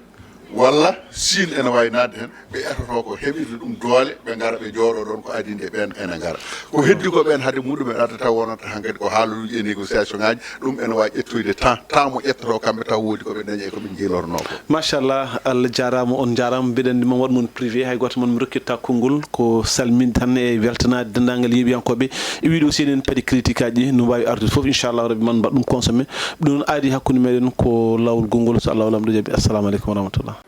walla Chine ene wawi nadde hen ɓe etoto ko heɓide ɗum doole ɓe gara ɓe jooɗo ɗon ko adinde ɓen ene gara ko heddi ko ɓen haade muɗumen adda taw wonata hankkadi ko haaluji e négociation ngaji ɗum ene wawi ƴettoyde temps mo ƴettoto kamɓe taw woodi koɓe dañi e koɓe jiilorno ko machallah Allah jarama on jarama mbiɗen mon waɗa mon privé hay goto moon mi rokkitta konngol ko salminde tan e weltanade dendagal yeeɓiyankoɓe e wiiɗo aussi enen paadi critique aji no mbawi ardude foof inchallah rabbi man mbaɗa ɗum consommé ɗum noon aadi hakkude meɗen ko lawol gongol so Allah lamɗo jaaɓi assalamu aleykum wa rahmatullah